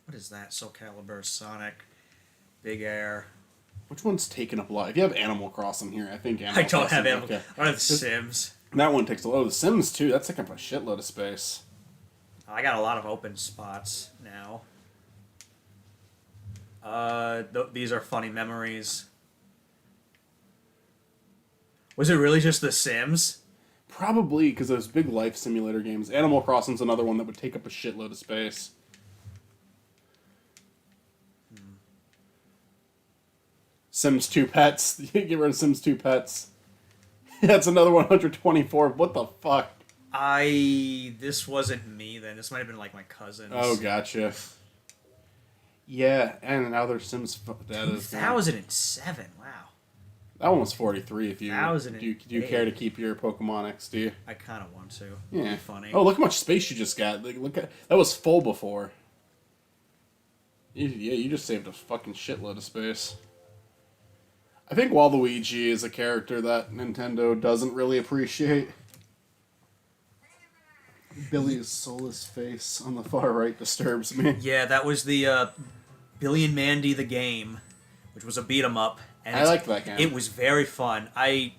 What is that? Soul Calibur, Sonic, Big Air. Which one's taking up a lot? If you have Animal Crossing here, I think I don't have Animal Crossing. I have Sims. That one takes a lot. Oh, The Sims too. That's taking up a shitload of space. I got a lot of open spots now. These are funny memories. Was it really just The Sims? Probably, because those big life simulator games. Animal Crossing's another one that would take up a shitload of space. Sims 2 Pets. You get rid of Sims 2 Pets. That's another 124. What the fuck? This wasn't me then. This might have been like my cousins. Oh, gotcha. Yeah, and now there's Sims. 2007. Wow. That one was 43. If you do you care to keep your Pokemon XD? I kind of want to. Yeah. It'd be funny. Oh, look how much space you just got. Look at that was full before. You just saved a fucking shitload of space. I think Waluigi is a character that Nintendo doesn't really appreciate. Billy's soulless face on the far right disturbs me. Yeah, that was the Billy and Mandy the game, which was a beat 'em up. And I liked that game. It was very fun. I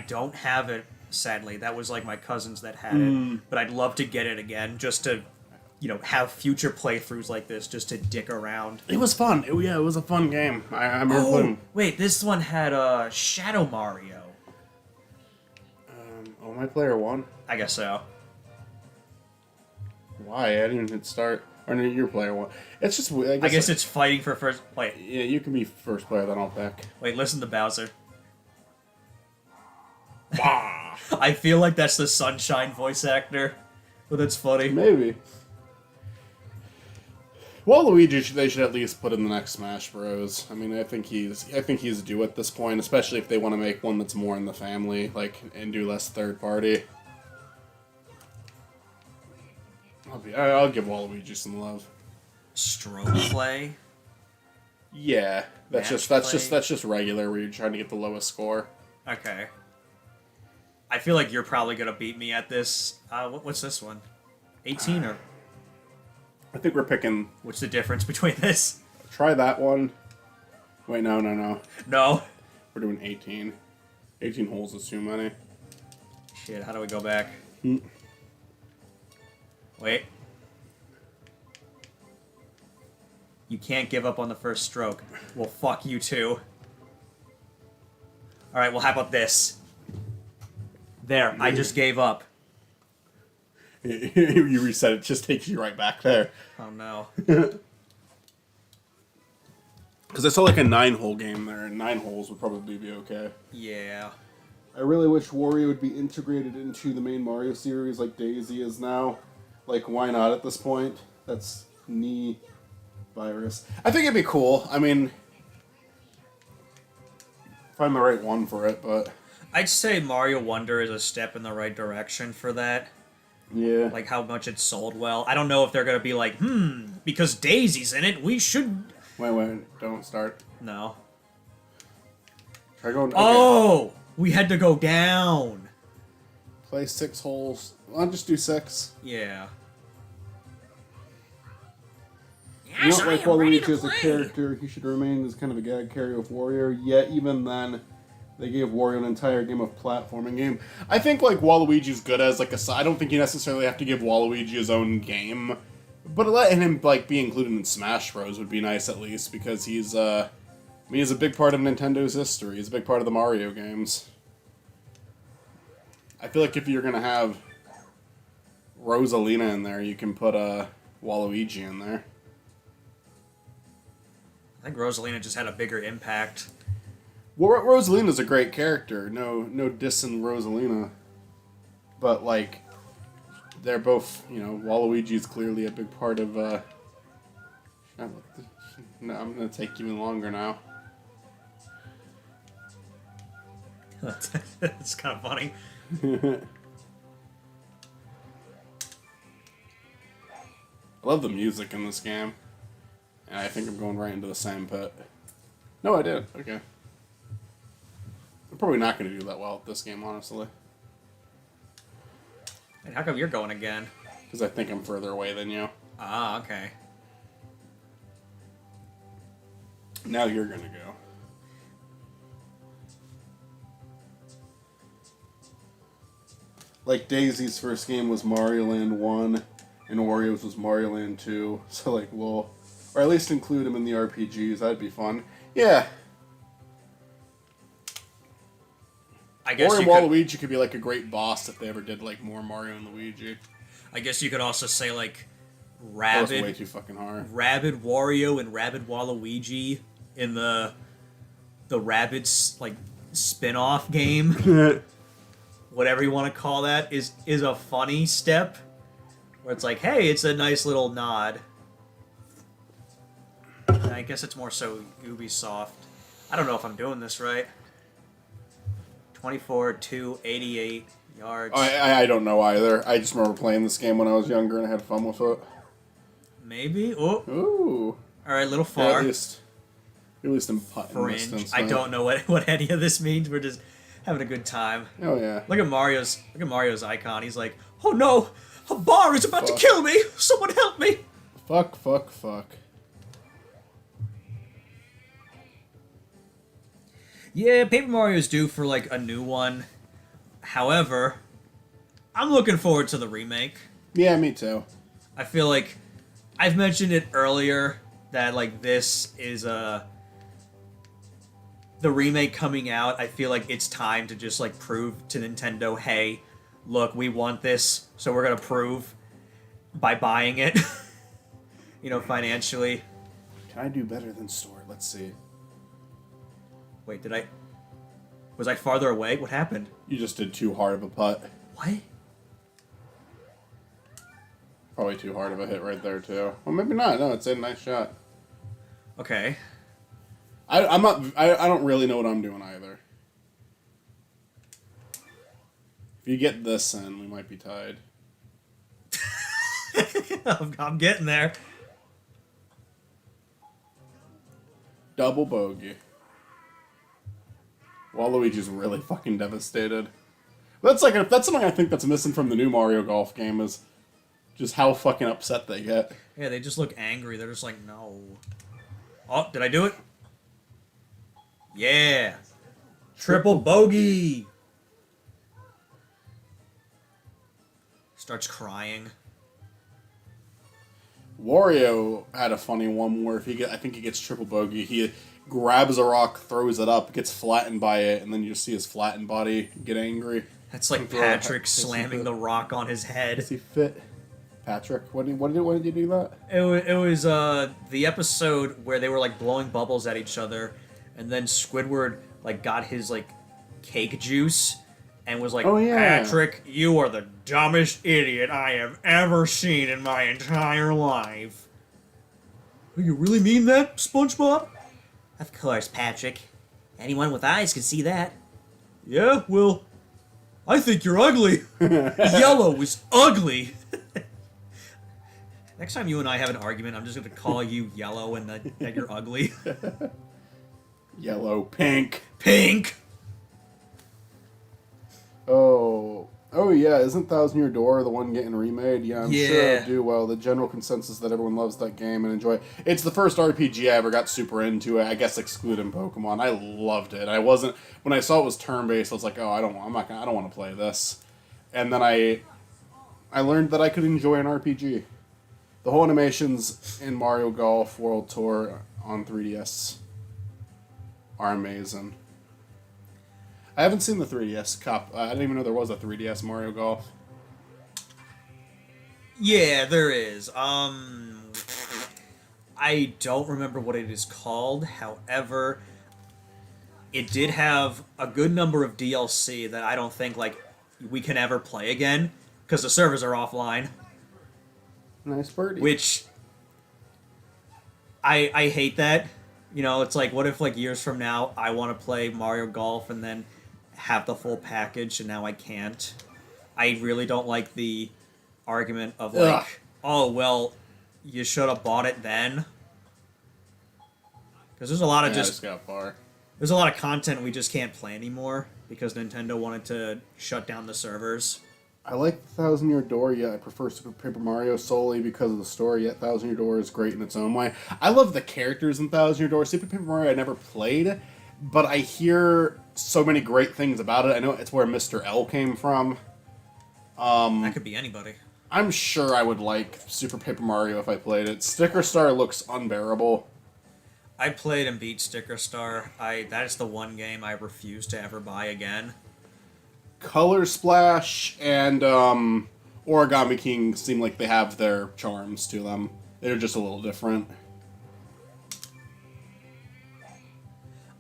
don't have it, sadly. That was like my cousins that had it, but I'd love to get it again just to, have future playthroughs like this, just to dick around. It was fun. It was a fun game. I remember playing. Wait, this one had Shadow Mario. My player won. I guess so. Why? I didn't hit start. Or no, your player won. It's just. I guess it's fighting for first. Wait. Yeah, you can be first player, then I'll pick. Wait, listen to Bowser. Bah! I feel like that's the Sunshine voice actor, but that's funny. Maybe. Waluigi, they should at least put in the next Smash Bros. I mean, I think he's due at this point, especially if they want to make one that's more in the family, and do less third party. I'll give Waluigi some love. Stroke play. Yeah, that's Match just regular where you're trying to get the lowest score. Okay. I feel like you're probably gonna beat me at this. What's this one? 18 or? I think we're picking. What's the difference between this? Try that one. Wait, no. No. We're doing 18. 18 holes is too many. Shit, how do we go back? Wait. You can't give up on the first stroke. Well, fuck you too. Alright, well, how about this? There, I just gave up. You reset it, just takes you right back there. Oh no. Because I saw like a 9-hole game there, and 9 holes would probably be okay. Yeah. I really wish Wario would be integrated into the main Mario series like Daisy is now. Like, why not at this point? That's knee virus. I think it'd be cool. I mean, find the right one for it, but... I'd say Mario Wonder is a step in the right direction for that. Yeah. Like how much it sold well. I don't know if they're gonna be like, because Daisy's in it, we should... Wait, don't start. No. Try going... Okay. Oh! We had to go down! Play 6 holes. I'll just do 6. Yeah. You don't like Waluigi as a character, he should remain as kind of a gag carrier of Wario, yet even then, they gave Wario an entire game of platforming game. I think, like, Waluigi's good as, like, I don't think you necessarily have to give Waluigi his own game, but letting him, like, be included in Smash Bros. Would be nice, at least, because he's a big part of Nintendo's history. He's a big part of the Mario games. I feel like if you're gonna have Rosalina in there, you can put, Waluigi in there. I think Rosalina just had a bigger impact. Well, Rosalina's a great character. No dissing Rosalina. But, like, they're both, Waluigi's clearly a big part of, No, I'm gonna take even longer now. That's kind of funny. I love the music in this game. And I think I'm going right into the same pit. No, I did. Okay. I'm probably not going to do that well at this game, honestly. And how come you're going again? Because I think I'm further away than you. Ah, okay. Now you're going to go. Like, Daisy's first game was Mario Land 1, and Wario's was Mario Land 2. So, like, we'll... Or at least include him in the RPGs. That'd be fun. Yeah. I guess or you Waluigi could be like a great boss if they ever did like more Mario and Luigi. I guess you could also say like That was way too fucking hard. Rabid Wario and Rabid Waluigi in the Rabbids like spin-off game. Whatever you want to call that is a funny step where it's like, hey, it's a nice little nod. I guess it's more so Ubisoft. I don't know if I'm doing this right. 24, 288 yards. I don't know either. I just remember playing this game when I was younger and I had fun with it. Maybe. Oh. Ooh. All right, a little far. Yeah, at least in putt Fringe. distance. I don't know what any of this means. We're just having a good time. Oh yeah. Look at Mario's icon. He's like, oh no, a bar is about to kill me. Someone help me. Fuck. Yeah, Paper Mario's due for like a new one. However, I'm looking forward to the remake. Yeah, me too. I feel like I've mentioned it earlier that like this is the remake coming out. I feel like it's time to just like prove to Nintendo, hey, look, we want this, so we're gonna prove by buying it, financially. Can I do better than Store? Let's see. Wait, was I farther away? What happened? You just did too hard of a putt. What? Probably too hard of a hit right there too. Well, maybe not. No, it's a nice shot. Okay. I'm not. I don't really know what I'm doing either. If you get this in, we might be tied. I'm getting there. Double bogey. Waluigi's really fucking devastated. That's something I think that's missing from the new Mario Golf game is just how fucking upset they get. Yeah, they just look angry. They're just like, no. Oh, did I do it? Yeah. Triple bogey. Starts crying. Wario had a funny one where I think he gets triple bogey. He grabs a rock, throws it up, gets flattened by it, and then you just see his flattened body get angry. That's like Patrick slamming the rock on his head. Does he fit? Patrick, when did you do that? It was the episode where they were like blowing bubbles at each other, and then Squidward like got his like cake juice and was like, Oh, yeah. Patrick, you are the dumbest idiot I have ever seen in my entire life. You really mean that, SpongeBob? Of course, Patrick. Anyone with eyes can see that. Yeah, well, I think you're ugly. Yellow is ugly. Next time you and I have an argument, I'm just going to call you Yellow and that you're ugly. Yellow, pink. Pink! Oh yeah, isn't Thousand Year Door the one getting remade? Yeah, I'm sure it'll do well. The general consensus is that everyone loves that game and enjoy it. It's the first RPG I ever got super into. I guess excluding Pokemon. I loved it. When I saw it was turn-based, I was like, oh, I don't want to play this. And then I learned that I could enjoy an RPG. The whole animations in Mario Golf World Tour on 3DS are amazing. I haven't seen the 3DS Cup. I didn't even know there was a 3DS Mario Golf. Yeah, there is. I don't remember what it is called. However, it did have a good number of DLC that I don't think like we can ever play again because the servers are offline. Nice birdie. Which I hate that. It's like, what if like years from now I want to play Mario Golf and then have the full package and now I can't. I really don't like the argument of like, Ugh. oh well, you should have bought it then. Because there's a lot of I just got far. there's a lot of content we just can't play anymore because Nintendo wanted to shut down the servers. I like Thousand Year Door, yet I prefer Super Paper Mario solely because of the story, yet Thousand Year Door is great in its own way. I love the characters in Thousand Year Door. Super Paper Mario I never played, but I hear so many great things about it. I know it's where Mr. L came from. That could be anybody. I'm sure I would like Super Paper Mario if I played it. Sticker Star looks unbearable. I played and beat Sticker Star. That is the one game I refuse to ever buy again. Color Splash and Origami King seem like they have their charms to them. They're just a little different.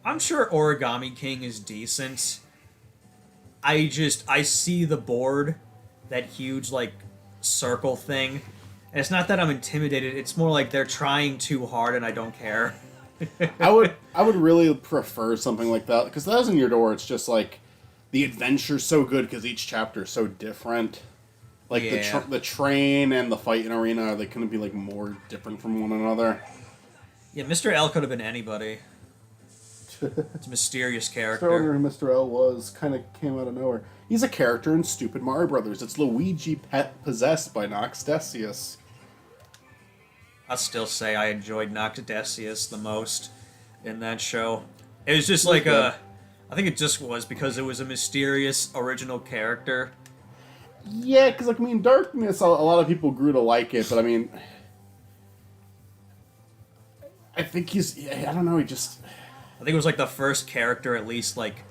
I'm sure Origami King is decent. I see the board, that huge, like, circle thing. And it's not that I'm intimidated, it's more like they're trying too hard and I don't care. I would really prefer something like that, because Thousand Year Door, it's just like, the adventure's so good because each chapter is so different. Like, Yeah. the train and the fighting arena, they couldn't be, like, more different from one another. Yeah, Mr. L could have been anybody. It's a mysterious I character. wonder who Mr. L was. Kind of came out of nowhere. He's a character in Stupid Mario Brothers. It's Luigi possessed by Nox Decius. I'll still say I enjoyed Noctodecius the most in that show. It was just like I think it just was because it was a mysterious original character. Yeah, because, like, I mean, Darkness, a lot of people grew to like it, but I mean, I think I don't know, he just... I think it was like the first character, at least, like,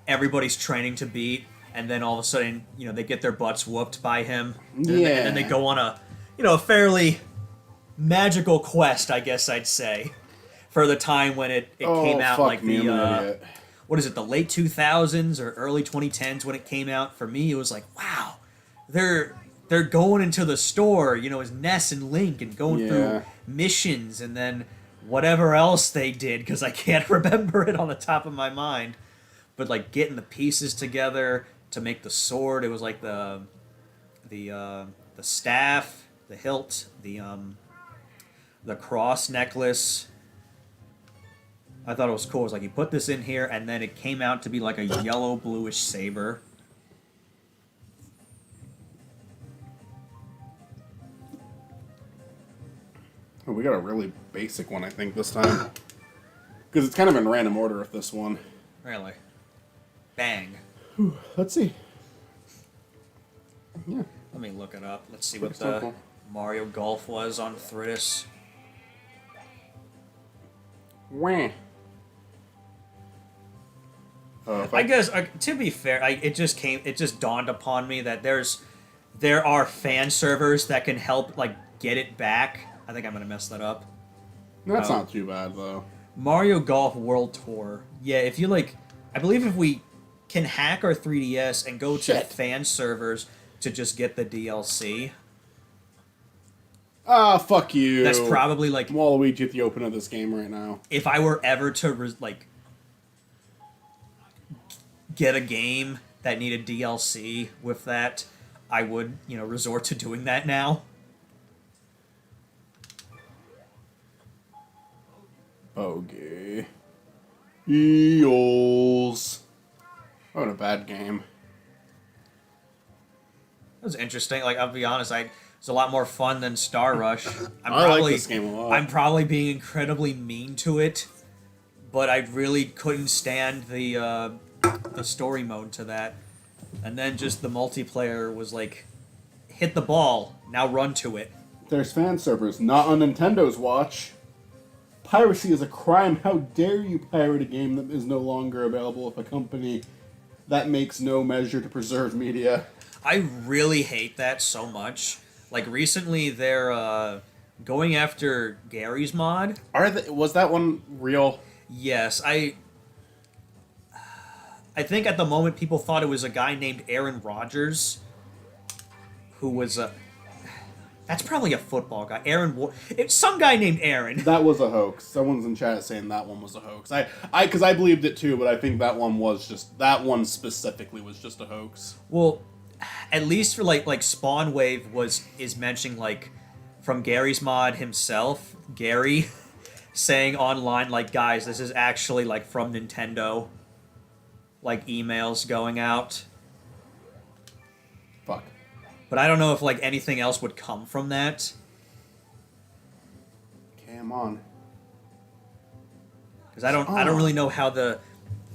everybody's training to beat, and then all of a sudden, you know, they get their butts whooped by him. And then they go on a, you know, a fairly magical quest, I guess I'd say, for the time when it came out, like the, what is it, the late 2000s or early 2010s when it came out. For me, it was like, wow, they're going into the store, you know, as Ness and Link, and going through missions, and then whatever else they did, because I can't remember it on the top of my mind. But, like, getting the pieces together to make the sword, it was like the staff, the hilt, the cross necklace. I thought it was cool. It was like you put this in here, and then it came out to be like a yellow bluish saber. Oh, we got a really basic one, I think, this time. Because it's kind of in random order with this one. Really? Bang. Whew, let's see. Yeah. Let me look it up. Let's see what the Mario Golf was on Thritis. Wah. I guess to be fair, it just dawned upon me that there are fan servers that can help, like, get it back. I think I'm gonna mess that up. That's not too bad, though. Mario Golf World Tour. Yeah, if you, like, I believe if we can hack our 3DS and go to fan servers to just get the DLC. Ah, fuck you. That's probably, like, Waluigi at the open of this game right now. If I were ever to, like, get a game that needed DLC with that, I would, you know, resort to doing that now. Okay. Eels. What a bad game. It was interesting. Like, I'll be honest, it's a lot more fun than Star Rush. I like this game a lot. I'm probably being incredibly mean to it, but I really couldn't stand the story mode to that. And then just the multiplayer was like, hit the ball, now run to it. There's fan servers, not on Nintendo's watch. Piracy is a crime. How dare you pirate a game that is no longer available with a company that makes no measure to preserve media? I really hate that so much. Like, recently they're going after Gary's mod. Was that one real? Yes, I think at the moment people thought it was a guy named Aaron Rodgers, who was a... That's probably a football guy. It's some guy named Aaron. That was a hoax. Someone's in chat saying that one was a hoax. Because I believed it too, but I think that one specifically was just a hoax. Well, at least for like Spawn Wave is mentioning, like, from Gary's mod himself, Gary saying online, like, guys, this is actually, like, from Nintendo, like, emails going out. Fuck. But I don't know if, like, anything else would come from that. Okay, I'm on. Because I don't really know how the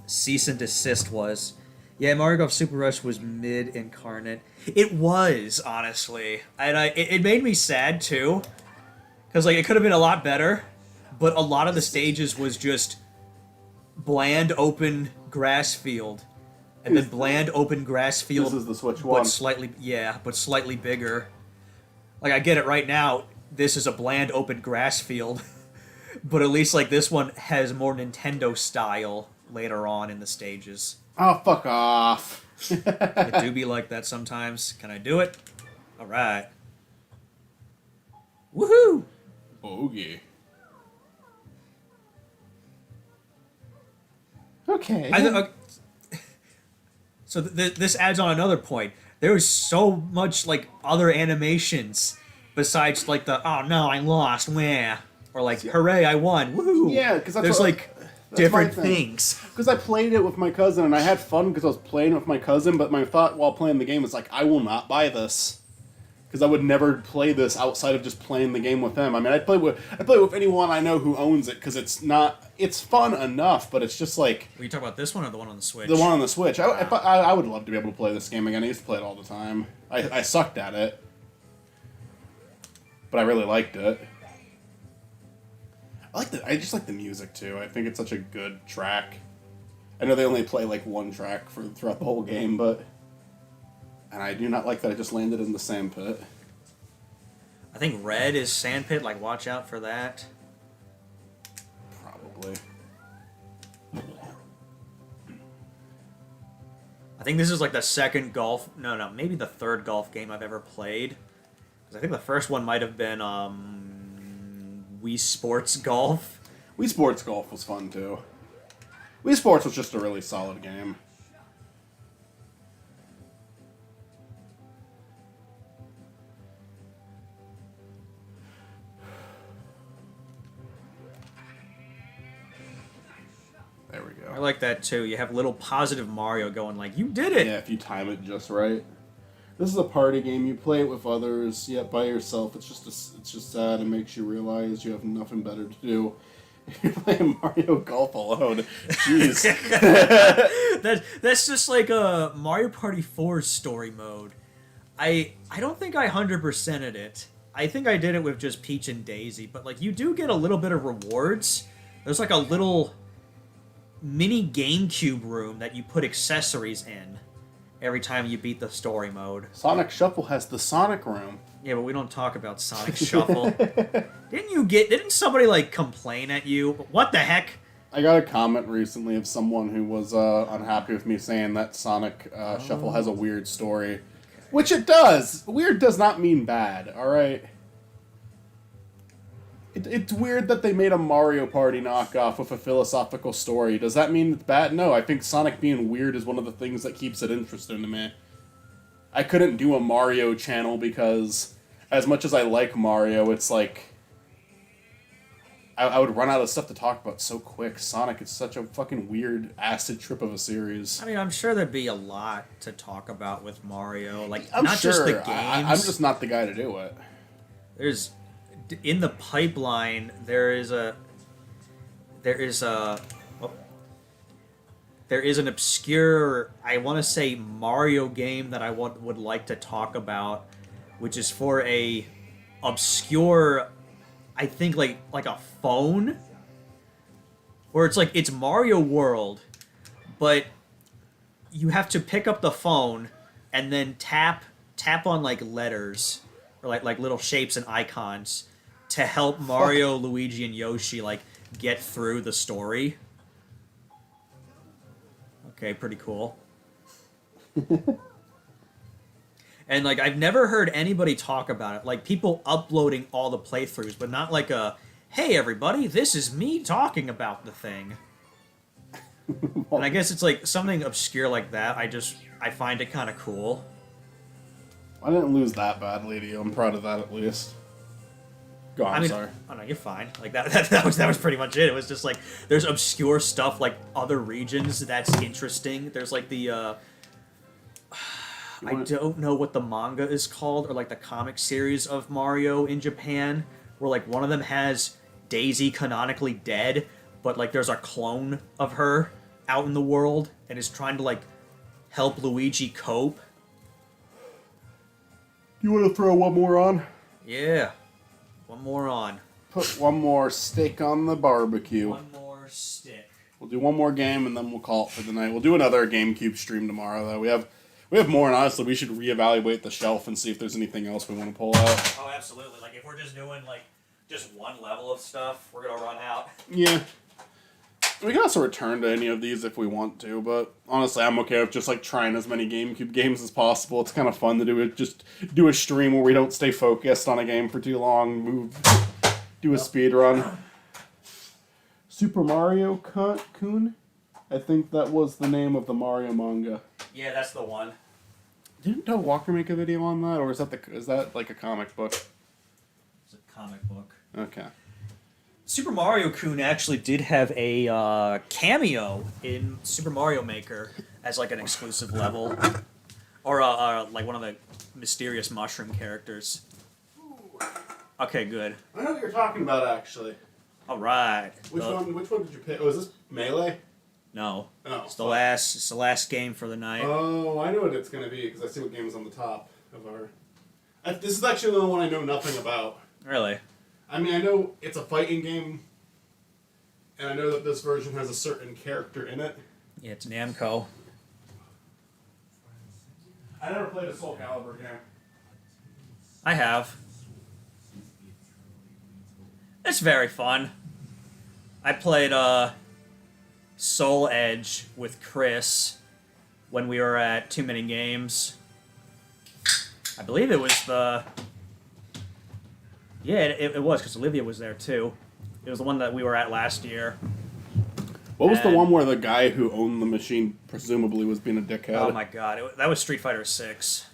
cease and desist was. Yeah, Mario Golf Super Rush was mid-incarnate. It was, honestly. And it made me sad, too. Because, like, it could have been a lot better. But a lot of the stages was just bland, open grass field. And then bland, open grass field. This is the Switch one. But slightly bigger. Like, I get it right now. This is a bland, open grass field. But at least, like, this one has more Nintendo style later on in the stages. Oh, fuck off. It do be like that sometimes. Can I do it? All right. Woohoo! Bogey. Okay. So this adds on another point. There was so much, like, other animations besides, like, the, oh no, I lost, meh. Or, like, hooray, I won, woohoo. Yeah, because there's, like, different things. Because I played it with my cousin, and I had fun because I was playing with my cousin, but my thought while playing the game was like, I will not buy this. because I would never play this outside of just playing the game with them. I mean, I play with anyone I know who owns it because it's fun enough, but it's just like. Were you talking about this one or the one on the Switch? The one on the Switch. I would love to be able to play this game again. I used to play it all the time. I sucked at it, but I really liked it. I just like the music too. I think it's such a good track. I know they only play like one track throughout the whole game, and I do not like that I just landed in the sandpit. I think red is sandpit. Like, watch out for that. Probably. I think this is like the second golf. No, maybe the third golf game I've ever played. Because I think the first one might have been Wii Sports Golf. Wii Sports Golf was fun too. Wii Sports was just a really solid game. There we go. I like that too. You have little positive Mario going like, you did it! Yeah, if you time it just right. This is a party game. You play it with others, yet by yourself. It's just sad. It makes you realize you have nothing better to do. You're playing Mario Golf alone. Jeez. That's just like a Mario Party 4's story mode. I don't think I 100%ed it. I think I did it with just Peach and Daisy, but like you do get a little bit of rewards. There's like a little mini GameCube room that you put accessories in every time you beat the story mode. Sonic Shuffle has the Sonic Room. Yeah, but we don't talk about Sonic Shuffle. Didn't somebody like complain at you? What the heck? I got a comment recently of someone who was unhappy with me saying that Sonic Shuffle has a weird story. Which it does. Weird does not mean bad, alright? It's weird that they made a Mario Party knockoff with a philosophical story. Does that mean it's bad? No, I think Sonic being weird is one of the things that keeps it interesting to me. I couldn't do a Mario channel because, as much as I like Mario, it's like... I would run out of stuff to talk about so quick. Sonic is such a fucking weird acid trip of a series. I mean, I'm sure there'd be a lot to talk about with Mario. Like, I'm not sure. just the games. I'm just not the guy to do it. There's... In the pipeline, there is an obscure, I want to say, Mario game that I would like to talk about, which is for a obscure, I think like a phone, where it's Mario World, but you have to pick up the phone and then tap on like letters or like little shapes and icons to help Mario, Luigi, and Yoshi like get through the story. Okay, pretty cool. And like I've never heard anybody talk about it. Like people uploading all the playthroughs, but not like a, hey everybody, this is me talking about the thing. And I guess it's like something obscure like that. I find it kind of cool. I didn't lose that badly to you. I'm proud of that at least. Go on, sorry. Oh no, you're fine. Like that was pretty much it. It was just like there's obscure stuff like other regions that's interesting. There's like the I don't know what the manga is called or like the comic series of Mario in Japan, where like one of them has Daisy canonically dead, but like there's a clone of her out in the world and is trying to like help Luigi cope. You want to throw one more on? Yeah. One more on. Put one more steak on the barbecue. One more stick. We'll do one more game and then we'll call it for the night. We'll do another GameCube stream tomorrow, though. We have more, and honestly, we should reevaluate the shelf and see if there's anything else we want to pull out. Oh, absolutely. Like, if we're just doing, like, just one level of stuff, we're going to run out. Yeah. We can also return to any of these if we want to, but honestly, I'm okay with just, like, trying as many GameCube games as possible. It's kind of fun to do it. Just do a stream where we don't stay focused on a game for too long. Do a speed run. Super Mario Kun? I think that was the name of the Mario manga. Yeah, that's the one. Didn't Doug Walker make a video on that, or is that like a comic book? It's a comic book. Okay. Super Mario Kun actually did have a cameo in Super Mario Maker as like an exclusive level. Or like one of the mysterious mushroom characters. Okay, good. I know what you're talking about, actually. All right. Which one did you pick? Oh, is this Melee? No. Oh, It's the last game for the night. Oh, I know what it's gonna be because I see what game is on the top of our. This is actually the one I know nothing about. Really? I mean, I know it's a fighting game, and I know that this version has a certain character in it. Yeah, it's Namco. I never played a Soul Calibur game. I have. It's very fun. I played Soul Edge with Chris when we were at Too Many Games. I believe it was the... Yeah, it was, because Olivia was there too. It was the one that we were at last year. What was the one where the guy who owned the machine presumably was being a dickhead? Oh my god, that was Street Fighter 6.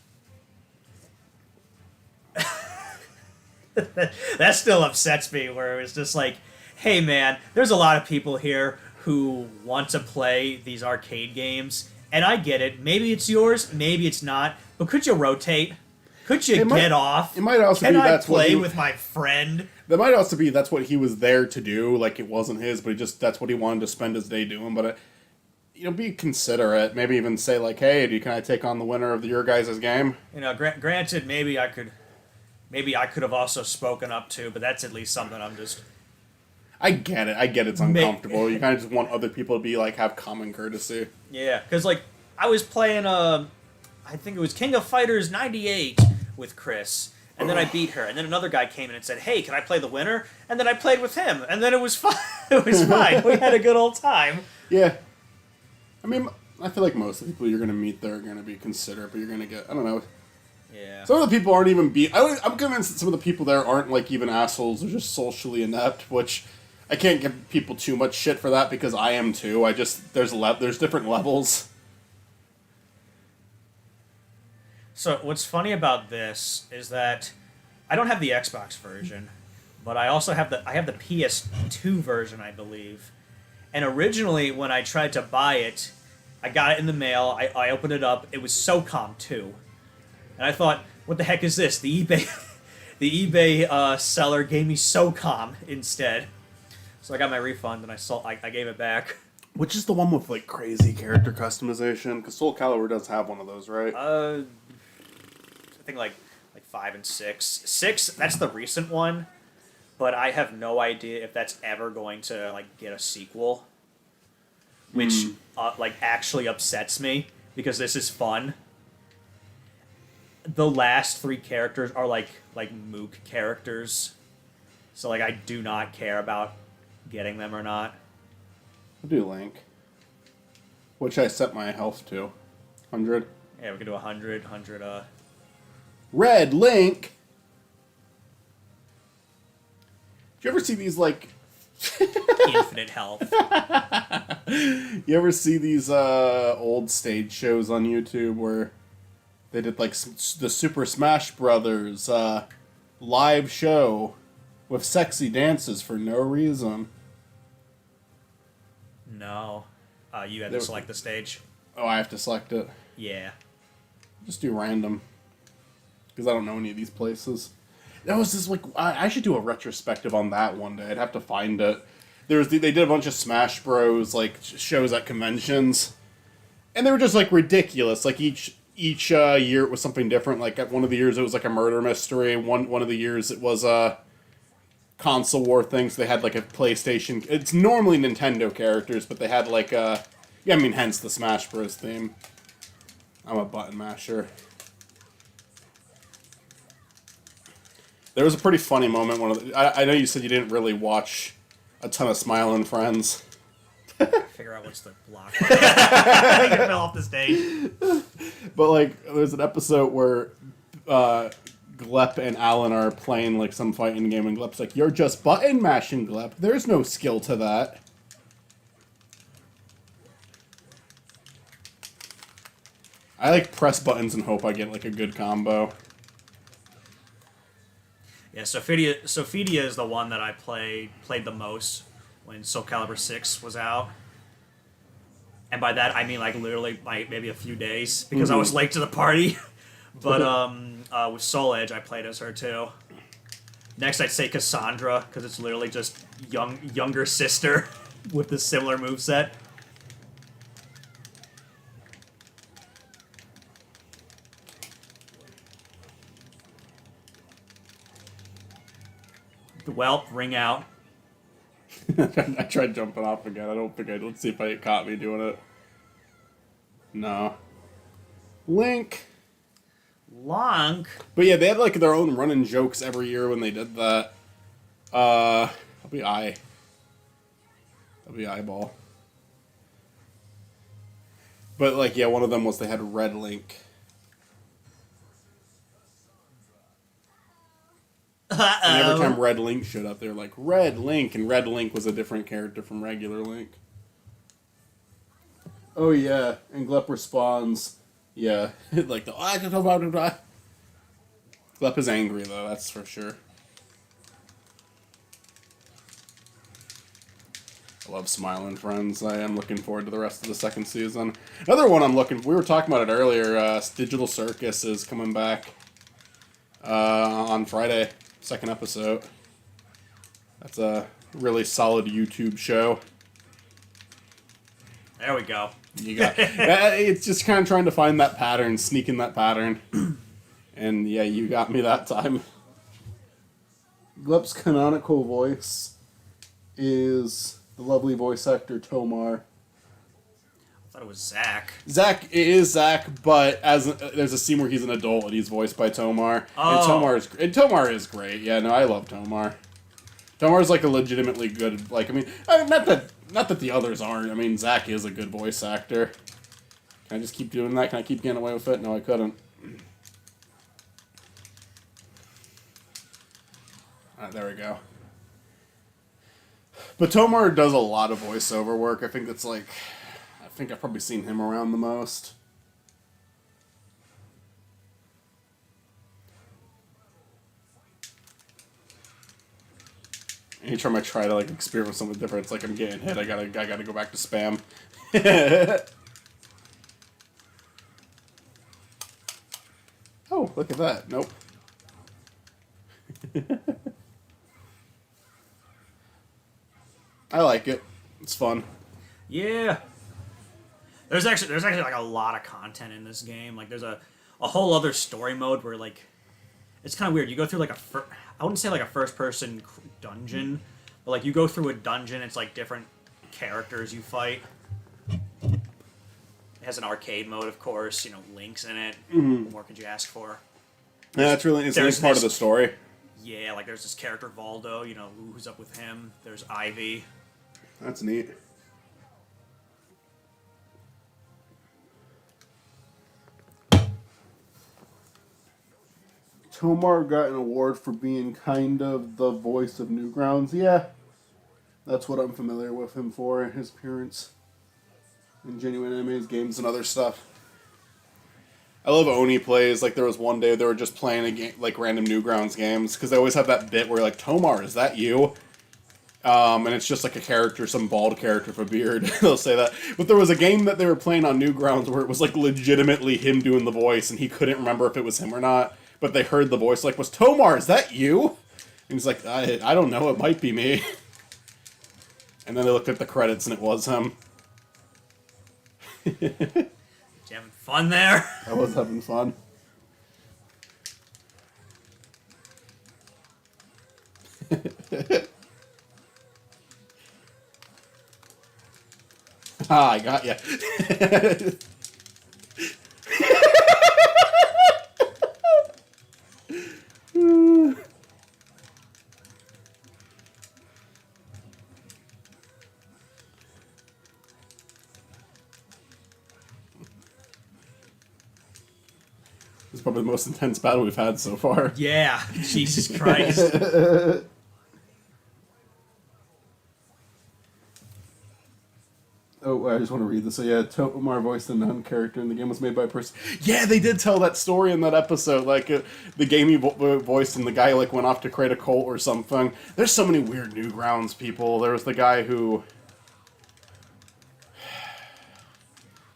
That still upsets me, where it was just like, hey man, there's a lot of people here who want to play these arcade games, and I get it. Maybe it's yours, maybe it's not, but could you rotate? Could you get off? It might also Can be I that's what play with my friend? That might also be that's what he was there to do. Like it wasn't his, but that's what he wanted to spend his day doing. But be considerate. Maybe even say like, "Hey, can I take on the winner of your guys' game?" Granted, maybe I could have also spoken up to, but that's at least something I'm just. I get it. It's uncomfortable. You kind of just want other people to be like have common courtesy. Yeah, because like I was playing I think it was King of Fighters 98 with Chris, and then I beat her, and then another guy came in and said, "Hey, can I play the winner?" And then I played with him, and then it was fine. It was fine. We had a good old time. Yeah, I mean, I feel like most of the people you're gonna meet there are gonna be considerate, but you're gonna get, I don't know. Yeah. Some of the people aren't even I'm convinced that some of the people there aren't like even assholes. They're just socially inept, which I can't give people too much shit for that because I am too. There's different levels. So what's funny about this is that I don't have the Xbox version, but I also have the PS2 version, I believe. And originally, when I tried to buy it, I got it in the mail. I opened it up. It was SOCOM 2, and I thought, "What the heck is this?" The eBay seller gave me SOCOM instead, so I got my refund and I gave it back. Which is the one with like crazy character customization? Because Soul Calibur does have one of those, right? I think like 5 and 6. 6, that's the recent one, but I have no idea if that's ever going to like get a sequel, which like actually upsets me because this is fun. The last 3 characters are like mook characters, so like I do not care about getting them or not. I do Link, which I set my health to 100. Yeah, we could do 100. Red Link. Do you ever see these like Infinite health. You ever see these old stage shows on YouTube where they did like the Super Smash Brothers live show with sexy dances for no reason? No. You had to select the stage. Oh, I have to select it. Yeah. Just do random. Because I don't know any of these places. That was just like, I should do a retrospective on that one day. I'd have to find it. They did a bunch of Smash Bros. Like shows at conventions, and they were just like ridiculous. Like each year it was something different. Like at one of the years it was like a murder mystery. One of the years it was console war things. They had like a PlayStation. It's normally Nintendo characters, but they had like hence the Smash Bros. Theme. I'm a button masher. There was a pretty funny moment. I know you said you didn't really watch a ton of Smiling Friends. Figure out what's the block. I think it fell off the stage. But like, there's an episode where Glep and Alan are playing like some fighting game, and Glep's like, "You're just button mashing, Glep. There's no skill to that." I like press buttons and hope I get like a good combo. Yeah, Sophidia is the one that I played the most when Soul Calibur 6 was out. and by that I mean like literally like maybe a few days because I was late to the party. But with Soul Edge, I played as her too. Next, I'd say Cassandra because it's literally just younger sister with a similar moveset. Well, ring out. I tried jumping off again. I don't think I. Let's see if it caught me doing it. No. Link. Lonk. But yeah, they had like their own running jokes every year when they did that. That'll be Eyeball. But like, yeah, one of them was they had Red Link. And every time Red Link showed up, they were like, Red Link, and Red Link was a different character from regular Link. Oh yeah, and Glep responds, yeah, like the Glep is angry though, that's for sure. I love Smiling Friends. I am looking forward to the rest of the second season. Another one we were talking about it earlier, Digital Circus is coming back on Friday. Second episode. That's a really solid YouTube show. There we go. You got it's just kind of trying to find that pattern, sneaking that pattern, and yeah, you got me that time. Glep's canonical voice is the lovely voice actor Tomar. I thought it was Zach. It is Zach, but there's a scene where he's an adult and he's voiced by Tomar. Oh. And Tomar is great. Yeah, no, I love Tomar. Tomar's like a legitimately good, like, I mean, not that the others aren't. I mean, Zach is a good voice actor. Can I just keep doing that? Can I keep getting away with it? No, I couldn't. Alright, there we go. But Tomar does a lot of voiceover work. I think I've probably seen him around the most. Anytime I try to like experiment with something different, it's like I'm getting hit. I gotta go back to spam. Oh, look at that. Nope. I like it. It's fun. Yeah. There's actually like a lot of content in this game. Like there's a whole other story mode where like it's kind of weird. You go through like I wouldn't say like a first person dungeon, but like you go through a dungeon. It's like different characters you fight. It has an arcade mode, of course. You know, Link's in it. What more could you ask for? Yeah, it's like part of the story. Yeah, like there's this character Valdo. You know, who's up with him? There's Ivy. That's neat. Tomar got an award for being kind of the voice of Newgrounds. Yeah, that's what I'm familiar with him for, his appearance in Genuine Anime's games and other stuff. I love Oni plays. Like, there was one day they were just playing a game, like random Newgrounds games, because they always have that bit where, like, Tomar, is that you? And it's just like a character, some bald character with a beard. They'll say that. But there was a game that they were playing on Newgrounds where it was, like, legitimately him doing the voice, and he couldn't remember if it was him or not. But they heard the voice, like, was Tomar, is that you? And he's like, I don't know, it might be me. And then they looked at the credits, and it was him. You having fun there? I was having fun. I got ya. This is probably the most intense battle we've had so far. Yeah, Jesus Christ. Oh, I just want to read this. So yeah, Tomar voiced the nun character in the game was made by a person. Yeah, they did tell that story in that episode. Like, the game he voiced and the guy, like, went off to create a cult or something. There's so many weird Newgrounds people. There was the guy who...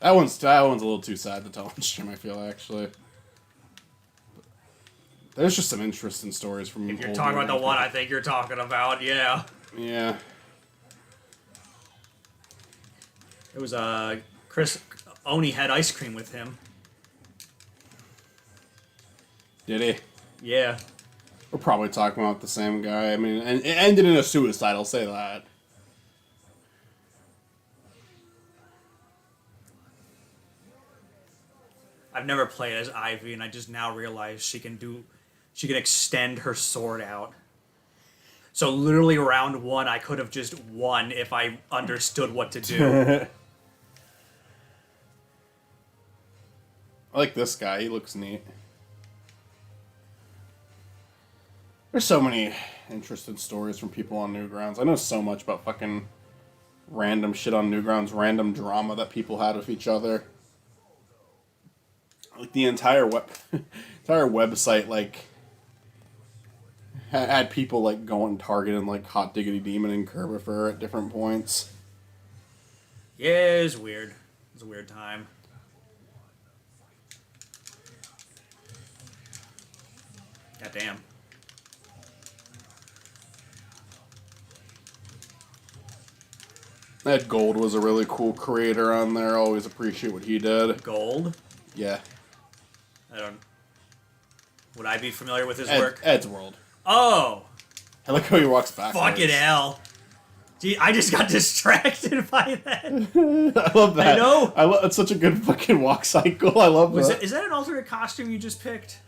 That one's a little too sad to tell on stream, I feel, actually. There's just some interesting stories from... If you're talking about the one I think you're talking about, yeah. Yeah. It was, Chris... Oni had ice cream with him. Did he? Yeah. We're probably talking about the same guy. I mean, and it ended in a suicide, I'll say that. I've never played as Ivy, and I just now realize she can extend her sword out. So literally round 1, I could have just won if I understood what to do. I like this guy. He looks neat. There's so many interesting stories from people on Newgrounds. I know so much about fucking random shit on Newgrounds, random drama that people had with each other. Like the entire website, like, had people like going targeting like Hot Diggity Demon and Kerbifer at different points. Yeah, it was weird. It was a weird time. God damn. Ed Gold was a really cool creator on there. Always appreciate what he did. Gold? Yeah. I don't... Would I be familiar with his Ed, work? Ed's World. Oh! I like how he walks backwards. Fucking hell. Gee, I just got distracted by that. I love that. I know. It's such a good fucking walk cycle. I love that. Is that an alternate costume you just picked?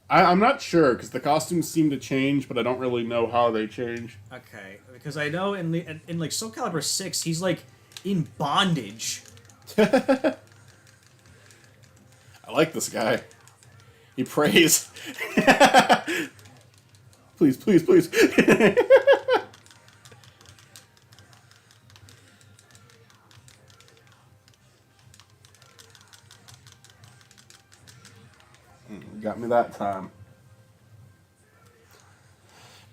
I'm not sure, because the costumes seem to change, but I don't really know how they change. Okay, because I know in like Soul Calibur 6, he's like in bondage. I like this guy. He prays. Please, please, please. Got me that time.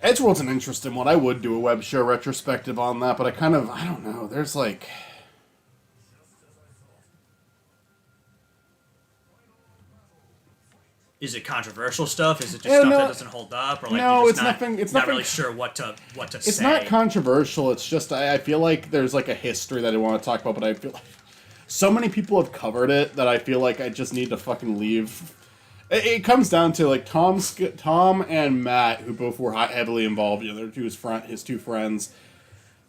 Edgeworld's an interesting one. I would do a web show retrospective on that, but I don't know. There's like... Is it controversial stuff? Is it just stuff that doesn't hold up? Or like no, you're it's nothing. It's not nothing, really sure what to say. It's not controversial. It's just I feel like there's like a history that I want to talk about, but I feel like so many people have covered it that I feel like I just need to fucking leave. It comes down to like Tom and Matt, who both were heavily involved. You know, they're his two friends.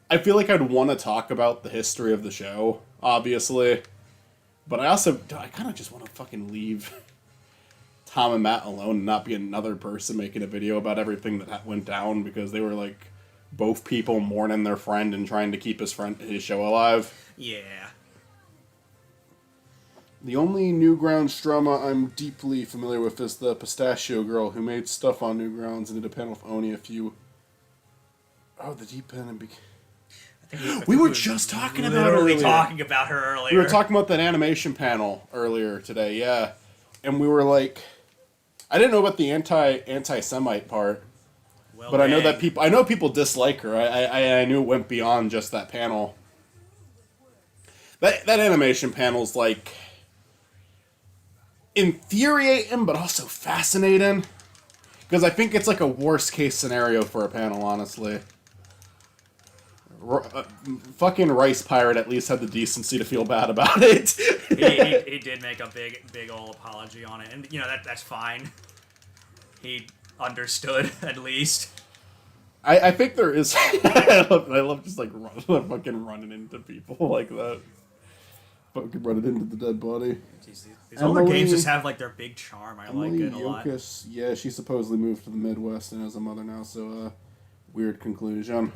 I feel like I'd want to talk about the history of the show, obviously, but I kind of just want to fucking leave Tom and Matt alone and not be another person making a video about everything that went down, because they were like both people mourning their friend and trying to keep his show alive. Yeah. The only Newgrounds drama I'm deeply familiar with is the Pistachio Girl, who made stuff on Newgrounds and did a panel with Oni the Deep Pen and we were just talking about her earlier. Talking about her earlier. We were talking about that animation panel earlier today, yeah. And we were like, I didn't know about the anti-Semite part, well, but I know that people dislike her. I knew it went beyond just that panel. That animation panel's like infuriating, but also fascinating, because I think it's like a worst case scenario for a panel, honestly. Fucking Rice Pirate at least had the decency to feel bad about it. he did make a big old apology on it, and you know that's fine. He understood at least. I think there is. I love just like fucking running into people like that. Fucking running into the dead body. These older games just have like their big charm. I like it a lot. Yeah, she supposedly moved to the Midwest and has a mother now, so weird conclusion.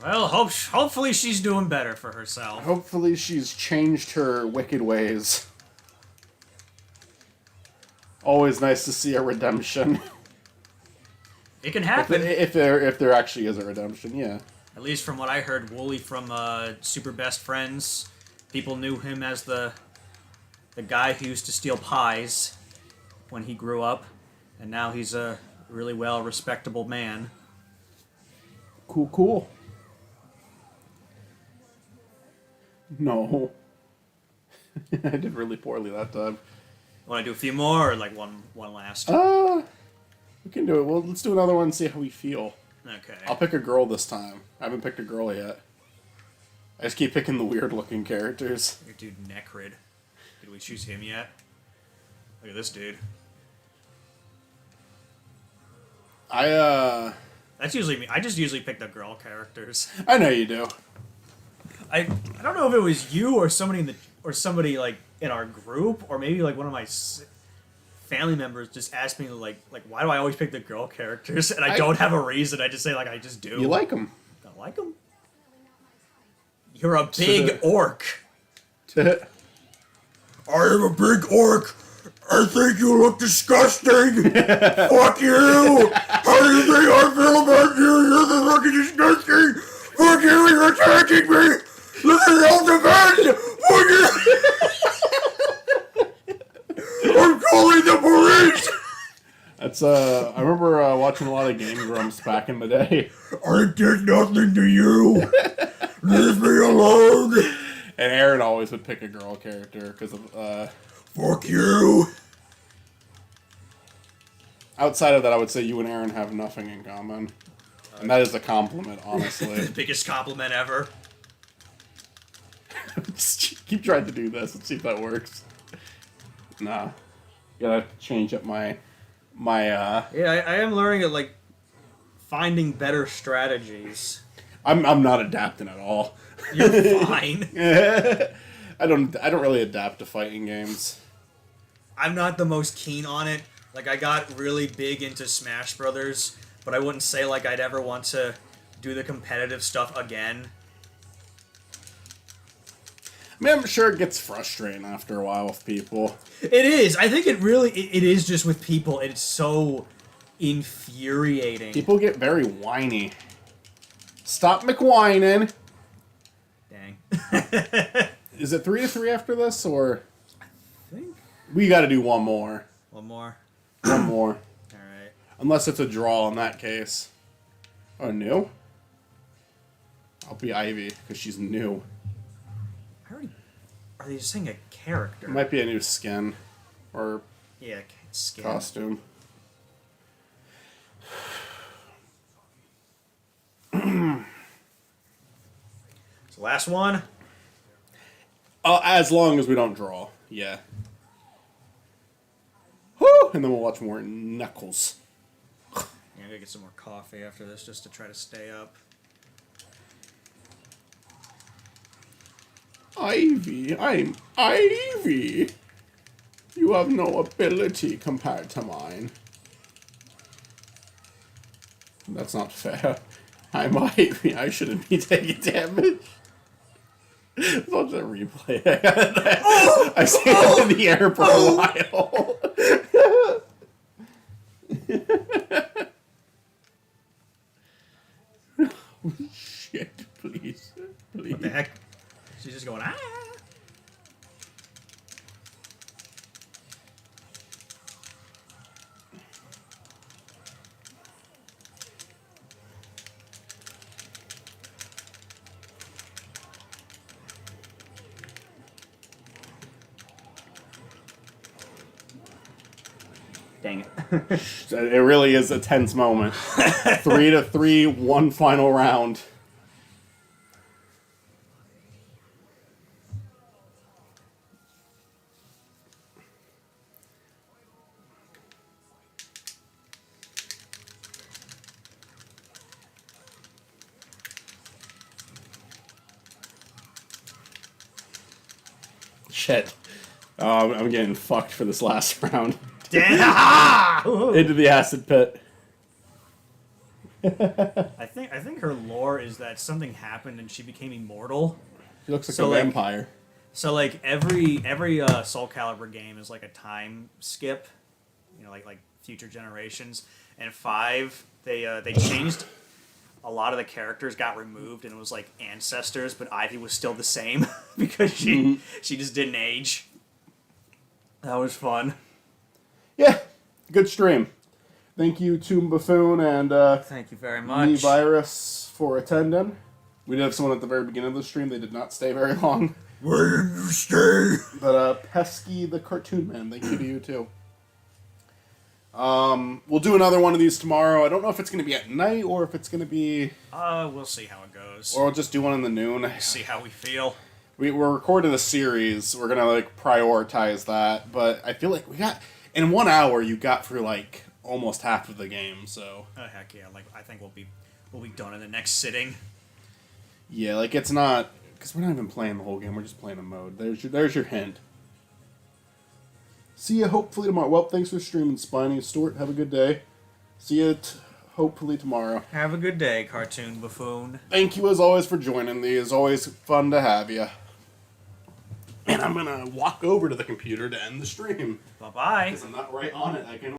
Well, hopefully she's doing better for herself. Hopefully she's changed her wicked ways. Always nice to see a redemption. It can happen. If there actually is a redemption, yeah. At least from what I heard, Wooly from Super Best Friends, people knew him as the guy who used to steal pies when he grew up, and now he's a really respectable man. Cool. No. I did really poorly that time. Want to do a few more, or like one last? We can do it. Well, let's do another one and see how we feel. Okay. I'll pick a girl this time. I haven't picked a girl yet. I just keep picking the weird-looking characters. Your dude Necrid. Did we choose him yet? Look at this dude. That's usually me. I just usually pick the girl characters. I know you do. I don't know if it was you or somebody like in our group, or maybe like one of my family members just asked me like why do I always pick the girl characters? And I don't have a reason. I just say like I just do. You like them. I like them. You're a big orc. I am a big orc. I think you look disgusting. Fuck you. How do you think I feel about you? You're fucking disgusting. Fuck you. You're attacking me. Look at self-defense. Fuck you. I'm calling the police. That's I remember watching a lot of Game Grumps back in the day. I did nothing to you. Leave me alone. And Aaron always would pick a girl character because of Fuck you. outside of that, I would say you and Aaron have nothing in common. And that is a compliment, honestly. Biggest compliment ever. Just keep trying to do this and see if that works. Nah. Gotta change up my Yeah, I am learning at like finding better strategies. I'm not adapting at all. You're fine. I don't really adapt to fighting games. I'm not the most keen on it. Like, I got really big into Smash Brothers, but I wouldn't say like I'd ever want to do the competitive stuff again. I mean, I'm sure it gets frustrating after a while with people. It is. I think it is just with people. It's so infuriating. People get very whiny. Stop McWhinin'. Dang. Is it 3-3 after this, or I think we got to do one more? one more. One more. All right. Unless it's a draw in that case. Oh, new? I'll be Ivy because she's new. Are they just saying a character? It might be a new skin or Yeah, skin. costume. So last one. As long as we don't draw, yeah. Woo! And then we'll watch more Knuckles. Yeah, I'm gonna get some more coffee after this just to try to stay up. Ivy, I'm Ivy. You have no ability compared to mine. That's not fair. I'm Ivy. I shouldn't be taking damage. Such a replay. I stayed in the air for a while. Shit, please. What the heck? She's just going, ah! Dang it. It really is a tense moment. 3-3, one final round. Shit. I'm getting fucked for this last round. Damn! Into the acid pit. I think her lore is that something happened and she became immortal. She looks like So, a like, vampire. So like every Soul Calibur game is like a time skip, you know, like future generations. And 5, they changed a lot of the characters got removed and it was like ancestors, but Ivy was still the same because she just didn't age. That was fun. Yeah, good stream. Thank you to Buffoon and Thank you very much. Me Virus for attending. We did have someone at the very beginning of the stream. They did not stay very long. Where did you stay? But Pesky the Cartoon Man, thank you to you too. We'll do another one of these tomorrow. I don't know if it's going to be at night or if it's going to be... We'll see how it goes. Or we'll just do one in the noon. See how we feel. We're recording a series. We're going to, like, prioritize that. But I feel like we got... In 1 hour, you got through, like, almost half of the game, so... Oh, heck yeah. Like, I think we'll be done in the next sitting. Yeah, like, it's not... Because we're not even playing the whole game. We're just playing a mode. There's your hint. See ya hopefully tomorrow. Well, thanks for streaming, Spiny. Stuart, have a good day. See ya hopefully tomorrow. Have a good day, Cartoon Buffoon. Thank you as always for joining these. Always fun to have you. And I'm going to walk over to the computer to end the stream. Bye-bye. Because I'm not right on it. I can